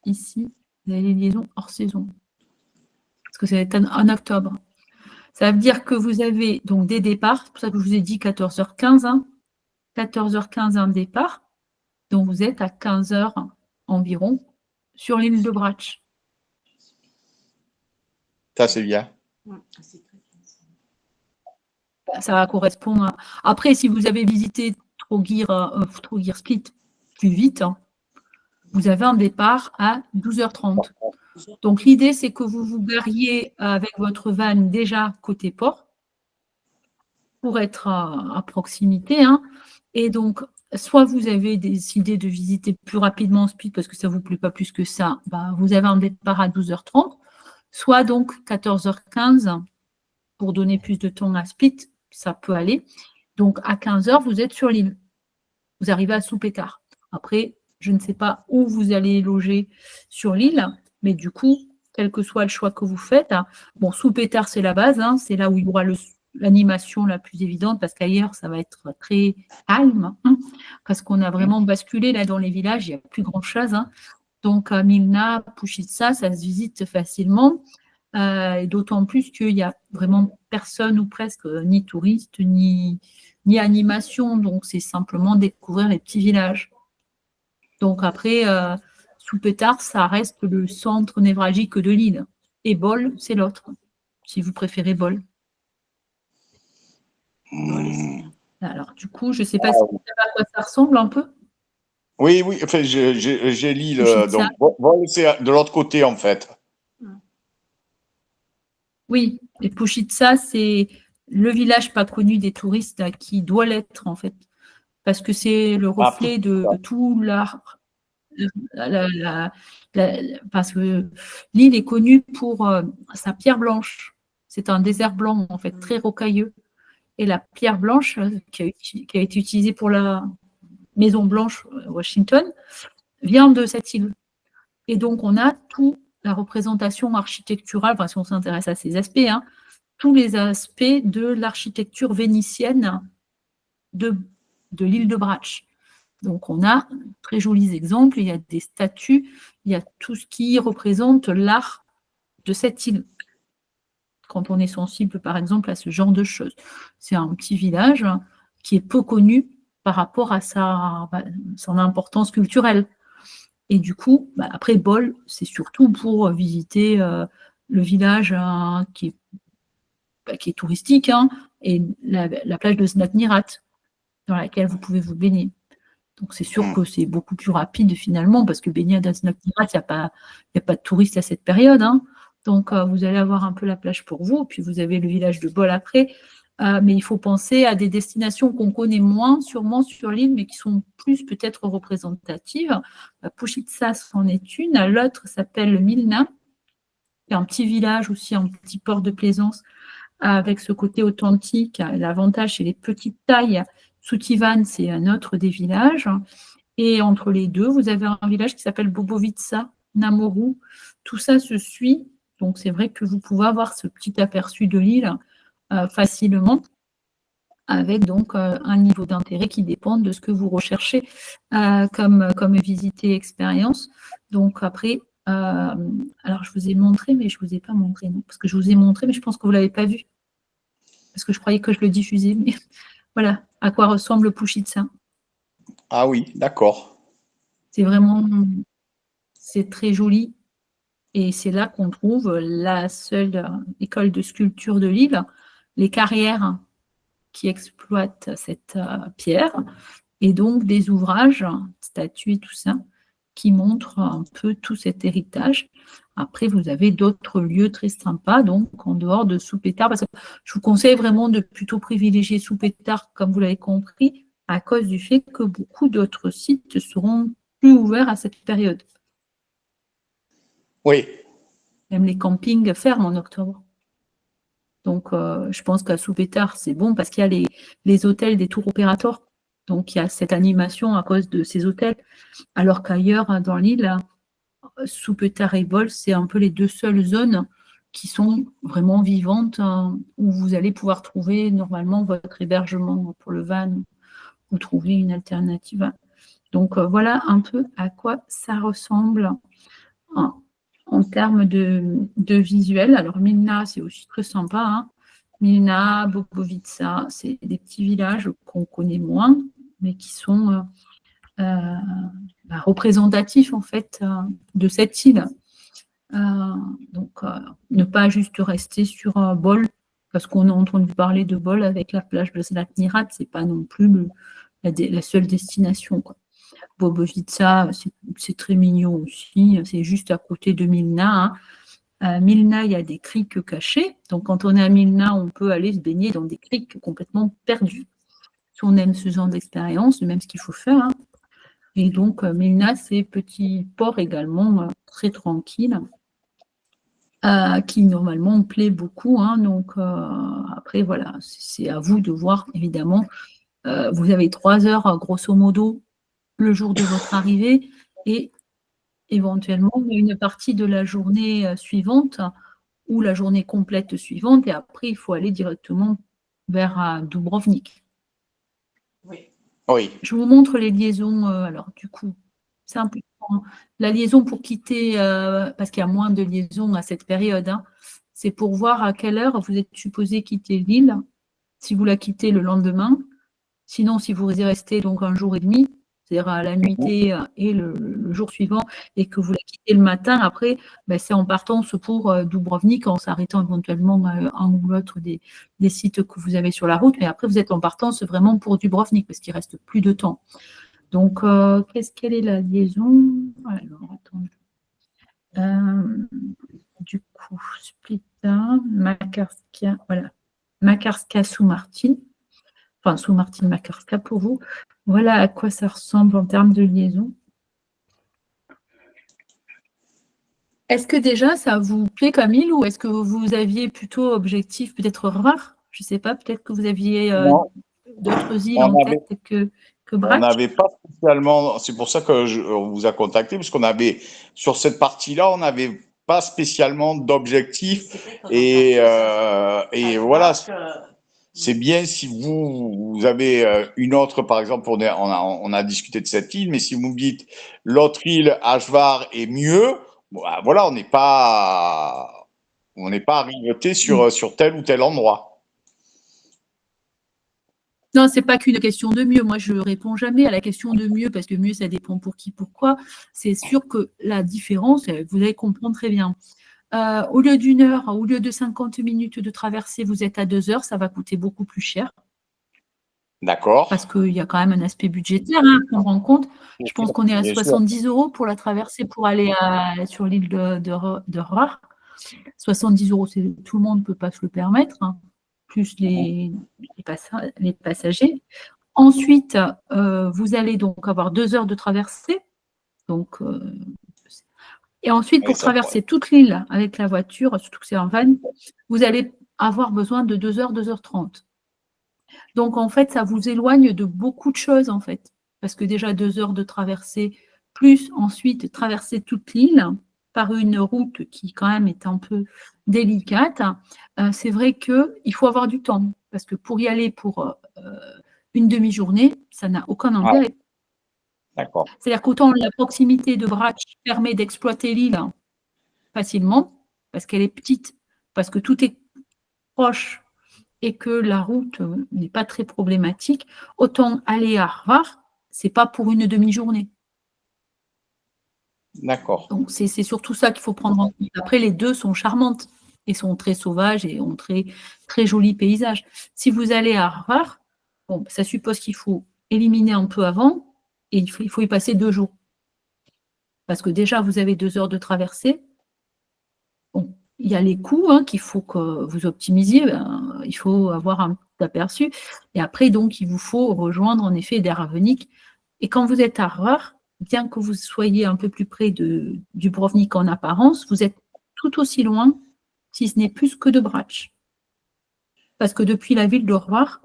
Ici, vous avez les liaisons hors saison. Parce que ça va être en octobre. Ça veut dire que vous avez donc des départs. C'est pour ça que je vous ai dit 14h15. 14h15, un départ. Donc, vous êtes à 15h environ sur l'île de Bratch. Ça, c'est bien. Ça va correspondre à... Après, si vous avez visité Trogir Split plus vite, vous avez un départ à 12h30. Donc, l'idée, c'est que vous vous gariez avec votre van déjà côté port pour être à proximité. Et donc, soit vous avez décidé de visiter plus rapidement Split parce que ça ne vous plaît pas plus que ça, vous avez un départ à 12h30, soit donc 14h15 pour donner plus de temps à Split, ça peut aller. Donc, à 15h, vous êtes sur l'île. Vous arrivez à Soupétard. Après, je ne sais pas où vous allez loger sur l'île, mais du coup, quel que soit le choix que vous faites, bon, Soupétard, c'est la base, c'est là où il y aura l'animation la plus évidente, parce qu'ailleurs, ça va être très calme, parce qu'on a vraiment basculé là dans les villages, il n'y a plus grand-chose. Donc, Milna, Pushitsa, ça se visite facilement. Et d'autant plus qu'il n'y a vraiment personne ou presque, ni touristes, ni animation, donc c'est simplement découvrir les petits villages. Donc après, Soupétard, ça reste le centre névralgique de l'île. Et Bol, c'est l'autre, si vous préférez Bol. Alors du coup, je ne sais pas si vous savez à quoi ça ressemble un peu. Oui, enfin, j'ai l'île, donc Bol, c'est de l'autre côté en fait. Oui, et Pushitsa, c'est le village pas connu des touristes qui doit l'être en fait, parce que c'est le reflet de tout l'art. Parce que l'île est connue pour sa pierre blanche. C'est un désert blanc en fait, très rocailleux. Et la pierre blanche qui a été utilisée pour la Maison Blanche Washington vient de cette île. Et donc on a toute la représentation architecturale, enfin, si on s'intéresse à ces aspects, tous les aspects de l'architecture vénitienne de l'île de Bratch. Donc, on a très jolis exemples, il y a des statues, il y a tout ce qui représente l'art de cette île. Quand on est sensible, par exemple, à ce genre de choses. C'est un petit village qui est peu connu par rapport à son importance culturelle. Et du coup, après, Bol, c'est surtout pour visiter le village qui est touristique, et la plage de Snatnirat, dans laquelle vous pouvez vous baigner. Donc, c'est sûr que c'est beaucoup plus rapide finalement, parce que baigner dans une Nirat, il n'y a pas de touristes à cette période, hein. Donc, vous allez avoir un peu la plage pour vous, puis vous avez le village de Bol après. Mais il faut penser à des destinations qu'on connaît moins sûrement sur l'île, mais qui sont plus peut-être représentatives. Pushitsa en est une. L'autre s'appelle Milna. C'est un petit village aussi, un petit port de plaisance avec ce côté authentique. L'avantage, c'est les petites tailles. Soutivan, c'est un autre des villages. Et entre les deux, vous avez un village qui s'appelle Bobovitsa, Namoru. Tout ça se suit. Donc, c'est vrai que vous pouvez avoir ce petit aperçu de l'île facilement, avec donc un niveau d'intérêt qui dépend de ce que vous recherchez comme visite et expérience. Donc, après, alors je vous ai montré, mais je ne vous ai pas montré, non, parce que je vous ai montré, mais je pense que vous ne l'avez pas vu. Parce que je croyais que je le diffusais, mais voilà à quoi ressemble le Pushitsa. Ah oui, d'accord. C'est vraiment, c'est très joli. Et c'est là qu'on trouve la seule école de sculpture de l'île, les carrières qui exploitent cette pierre, et donc des ouvrages, statues et tout ça, qui montrent un peu tout cet héritage. Après, vous avez d'autres lieux très sympas, donc en dehors de Soupétard, parce que je vous conseille vraiment de plutôt privilégier Soupétard, comme vous l'avez compris, à cause du fait que beaucoup d'autres sites seront plus ouverts à cette période. Oui, Même les campings ferment en octobre. Donc, je pense qu'à Soupétard, c'est bon parce qu'il y a les hôtels des tours opérateurs. Donc, il y a cette animation à cause de ces hôtels. Alors qu'ailleurs, dans l'île, Soupétard et Bol, c'est un peu les deux seules zones qui sont vraiment vivantes, où vous allez pouvoir trouver normalement votre hébergement pour le van ou trouver une alternative. Donc, voilà un peu à quoi ça ressemble en termes de visuel. Alors, Milna, c'est aussi très sympa, hein. Milna, Bobovica, c'est des petits villages qu'on connaît moins, mais qui sont représentatifs, en fait, de cette île. Donc, ne pas juste rester sur Bol, parce qu'on a entendu parler de Bol avec la plage de Zlatnirat, c'est pas non plus la seule destination, quoi. Bobovica, c'est très mignon aussi, c'est juste à côté de Milna, hein. À Milna, il y a des criques cachées. Donc, quand on est à Milna, on peut aller se baigner dans des criques complètement perdues. Si on aime ce genre d'expérience, c'est même ce qu'il faut faire, hein. Et donc, Milna, c'est petit port également très tranquille, qui normalement plaît beaucoup, hein. Donc, après, voilà, c'est à vous de voir, évidemment. Vous avez 3 heures, grosso modo, le jour de votre arrivée, et éventuellement une partie de la journée suivante ou la journée complète suivante, et après, il faut aller directement vers Dubrovnik. Oui. oui. Je vous montre les liaisons, alors du coup, c'est important. La liaison pour quitter, parce qu'il y a moins de liaisons à cette période, hein, c'est pour voir à quelle heure vous êtes supposé quitter l'île, si vous la quittez le lendemain. Sinon, si vous restez donc un jour et demi, c'est-à-dire à la nuitée et le jour suivant, et que vous la quittez le matin, après, c'est en partance pour Dubrovnik, en s'arrêtant éventuellement à un ou l'autre des sites que vous avez sur la route, mais après, vous êtes en partance vraiment pour Dubrovnik, parce qu'il ne reste plus de temps. Donc, quelle est la liaison? Alors, attendez. Du coup, Splita, Makarska, voilà. Makarska sous Martin. Enfin, sous Martin Makarska pour vous. Voilà à quoi ça ressemble en termes de liaison. Est-ce que déjà ça vous plaît comme île, ou est-ce que vous aviez plutôt objectif peut-être rare? Je ne sais pas, peut-être que vous aviez d'autres îles en tête que Brac. On n'avait pas spécialement, c'est pour ça que on vous a contacté, parce qu'on avait, sur cette partie-là, on n'avait pas spécialement d'objectif. Et voilà, c'est bien si vous avez une autre, par exemple, on a discuté de cette île, mais si vous me dites l'autre île, Ashvar, est mieux, voilà, on n'est pas arrivé sur tel ou tel endroit. Non, ce n'est pas qu'une question de mieux. Moi, je ne réponds jamais à la question de mieux, parce que mieux, ça dépend pour qui, pourquoi. C'est sûr que la différence, vous allez comprendre très bien. Au lieu d'1 heure, au lieu de 50 minutes de traversée, vous êtes à 2 heures, ça va coûter beaucoup plus cher. D'accord. Parce qu'il y a quand même un aspect budgétaire à prendre en compte. Je pense qu'on est à Bien sûr. 70 € pour la traversée pour aller sur l'île de Roi. 70 €, tout le monde ne peut pas se le permettre, hein, plus les passagers. Ensuite, vous allez donc avoir 2 heures de traversée. Donc, et ensuite, Oui, pour traverser toute l'île avec la voiture, surtout que c'est en van, vous allez avoir besoin de 2 heures, 2h30. Donc, en fait, ça vous éloigne de beaucoup de choses, en fait. Parce que déjà, 2 heures de traversée, plus ensuite traverser toute l'île par une route qui, quand même, est un peu délicate. C'est vrai qu'il faut avoir du temps. Parce que pour y aller pour une demi-journée, ça n'a aucun intérêt. D'accord. C'est-à-dire qu'autant la proximité de Brach permet d'exploiter l'île facilement, parce qu'elle est petite, parce que tout est proche et que la route n'est pas très problématique, autant aller à Arvar, ce n'est pas pour une demi-journée. D'accord. Donc, c'est surtout ça qu'il faut prendre en compte. Après, les deux sont charmantes et sont très sauvages et ont très, très jolis paysages. Si vous allez à Arvar, bon, ça suppose qu'il faut éliminer un peu avant et il faut y passer 2 jours. Parce que déjà, vous avez 2 heures de traversée. Bon, il y a les coûts qu'il faut que vous optimisiez. Il faut avoir un petit aperçu. Et après, donc, il vous faut rejoindre en effet Derhavnik. Et quand vous êtes à Arvar, bien que vous soyez un peu plus près de Dubrovnik en apparence, vous êtes tout aussi loin, si ce n'est plus que de Brach. Parce que depuis la ville de Arvar,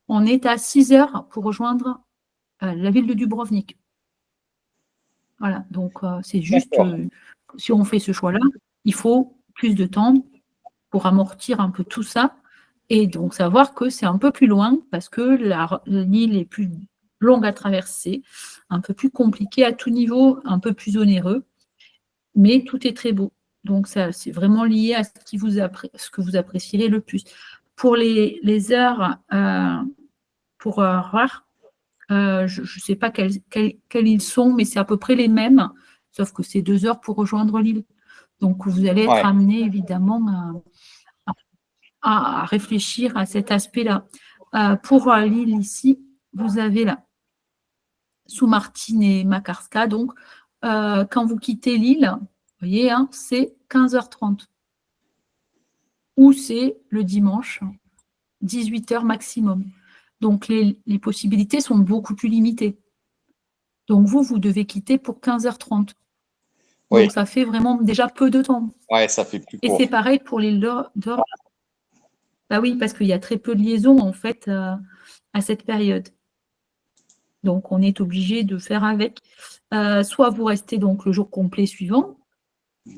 on est à 6 heures pour rejoindre la ville de Dubrovnik. Voilà, donc c'est juste, si on fait ce choix-là, il faut plus de temps pour amortir un peu tout ça et donc savoir que c'est un peu plus loin parce que l'île est plus longue à traverser, un peu plus compliquée à tout niveau, un peu plus onéreux, mais tout est très beau. Donc ça, c'est vraiment lié à ce que vous apprécierez le plus. Pour les heures pour Rare, je ne sais pas quelles ils sont, mais c'est à peu près les mêmes, sauf que c'est 2 heures pour rejoindre l'île. Donc, vous allez être amené, évidemment, à réfléchir à cet aspect-là. Pour l'île ici, vous avez là, sous Martine et Makarska. Donc, quand vous quittez l'île, vous voyez, c'est 15h30. Ou c'est le dimanche, 18h maximum. Donc, les possibilités sont beaucoup plus limitées. Donc, vous devez quitter pour 15h30. Oui. Donc, ça fait vraiment déjà peu de temps. Oui, ça fait plus court. Et c'est pareil pour l'île d'Or. Bah oui, parce qu'il y a très peu de liaisons, en fait, à cette période. Donc, on est obligé de faire avec. Soit vous restez donc le jour complet suivant,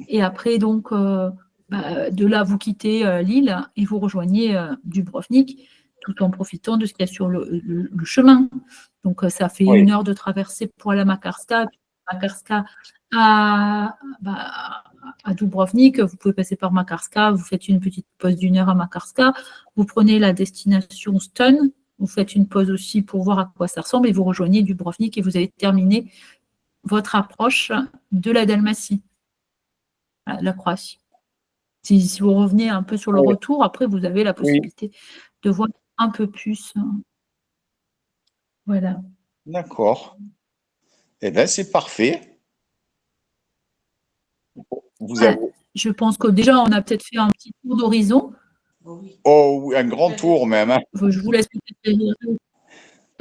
et après, donc, de là, vous quittez l'île et vous rejoignez Dubrovnik, tout en profitant de ce qu'il y a sur le chemin. Donc, ça fait 1 heure de traversée pour aller à Makarska. Makarska à Dubrovnik, vous pouvez passer par Makarska, vous faites une petite pause d'1 heure à Makarska, vous prenez la destination Stun, vous faites une pause aussi pour voir à quoi ça ressemble et vous rejoignez Dubrovnik et vous avez terminé votre approche de la Dalmatie, la Croatie. Si vous revenez un peu sur le retour, après vous avez la possibilité de voir un peu plus. Voilà. D'accord. Eh bien, c'est parfait. Je pense que déjà, on a peut-être fait un petit tour d'horizon. Oh, un grand tour même. Je vous laisse peut-être.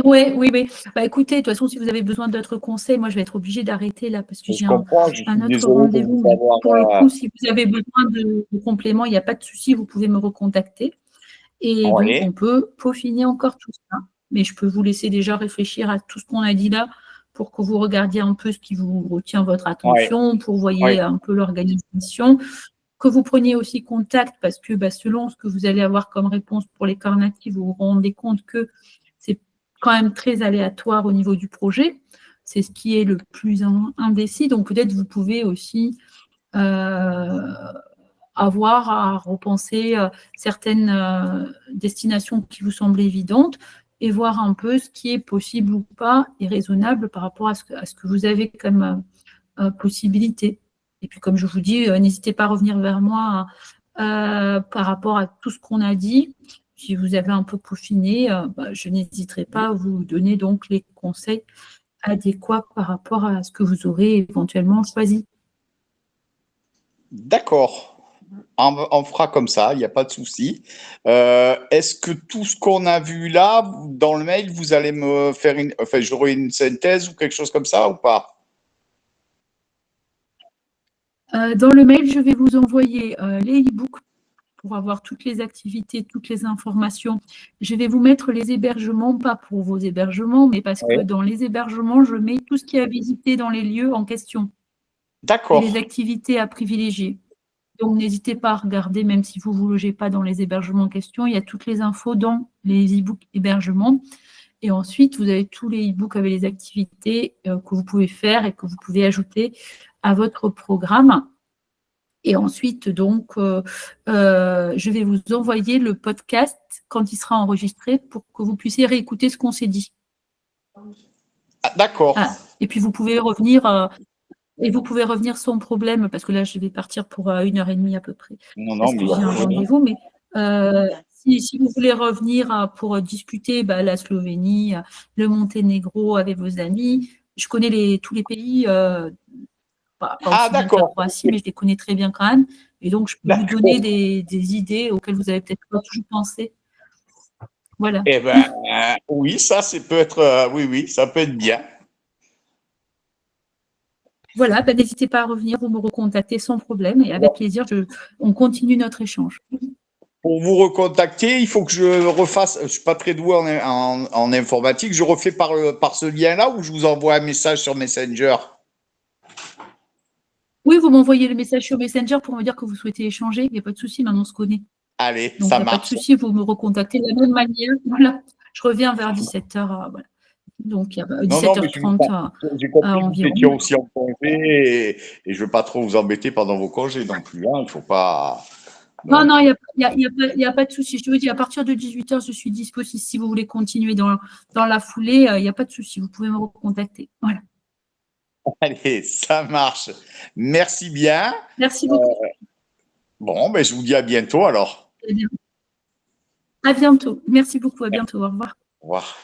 Oui. Bah, écoutez, de toute façon, si vous avez besoin d'autres conseils, moi, je vais être obligée d'arrêter là parce que j'ai un autre rendez-vous. Mais pour le coup, si vous avez besoin de compléments, il n'y a pas de souci, vous pouvez me recontacter. Et donc, on peut peaufiner encore tout ça. Mais je peux vous laisser déjà réfléchir à tout ce qu'on a dit là pour que vous regardiez un peu ce qui vous retient votre attention, pour voyez un peu l'organisation, que vous preniez aussi contact parce que selon ce que vous allez avoir comme réponse pour les cornatives, vous vous rendez compte que c'est quand même très aléatoire au niveau du projet. C'est ce qui est le plus indécis. Donc, peut-être vous pouvez aussi avoir à repenser certaines destinations qui vous semblent évidentes et voir un peu ce qui est possible ou pas et raisonnable par rapport à ce que vous avez comme possibilité. Et puis, comme je vous dis, n'hésitez pas à revenir vers moi par rapport à tout ce qu'on a dit si vous avez un peu peaufiné, je n'hésiterai pas à vous donner donc les conseils adéquats par rapport à ce que vous aurez éventuellement choisi. D'accord. On fera comme ça, il n'y a pas de souci. Est-ce que tout ce qu'on a vu là, dans le mail, vous allez me faire enfin, j'aurai une synthèse ou quelque chose comme ça ou pas? Dans le mail, je vais vous envoyer les e-books pour avoir toutes les activités, toutes les informations. Je vais vous mettre les hébergements, pas pour vos hébergements, mais parce que Ouais. dans les hébergements, je mets tout ce qui est à visiter dans les lieux en question et les D'accord. activités à privilégier. Donc, n'hésitez pas à regarder, même si vous ne vous logez pas dans les hébergements en question, il y a toutes les infos dans les e-books hébergements. Et ensuite, vous avez tous les e-books avec les activités que vous pouvez faire et que vous pouvez ajouter à votre programme. Et ensuite, donc, je vais vous envoyer le podcast quand il sera enregistré pour que vous puissiez réécouter ce qu'on s'est dit. Ah, d'accord. Ah, et puis, vous pouvez revenir sans problème, parce que là, je vais partir pour 1h30 à peu près, Non, non, parce mais que il n'y a j'ai un pas de problème. rendez-vous. Mais si vous voulez revenir pour discuter la Slovénie, le Monténégro avec vos amis, je connais tous les pays, pas Ah, aussi bien que la d'accord. Croatie, mais je les connais très bien quand même. Et donc, je peux vous donner D'accord. des idées auxquelles vous avez peut-être pas toujours pensé. Voilà. Eh ben, oui, ça, c'est peut être, oui, oui, ça peut être bien. Voilà, n'hésitez pas à revenir, vous me recontacter sans problème et avec plaisir, on continue notre échange. Pour vous recontacter, il faut que je refasse. Je suis pas très doué en informatique. Je refais par ce lien-là ou je vous envoie un message sur Messenger. Oui, vous m'envoyez le message sur Messenger pour me dire que vous souhaitez échanger. Il n'y a pas de souci, maintenant on se connaît. Allez, Donc, il ça n'y a pas de marche. souci, vous me recontactez de la même manière. Voilà. Je reviens vers 17h. Voilà. Donc, il y a Non, non, mais 17h30 j'ai compris que vous environ. étiez aussi en congé et je veux pas trop vous embêter pendant vos congés non plus. Hein, il faut pas. Non, Donc, non, il y a pas de souci. Je te dis, à partir de 18h, je suis disponible. Si vous voulez continuer dans la foulée, il n'y a pas de souci. Vous pouvez me recontacter. Voilà. allez, ça marche. Merci bien. Merci beaucoup. Bon, ben, je vous dis à bientôt alors. À bientôt. Merci beaucoup. À bientôt. Au revoir. Au revoir.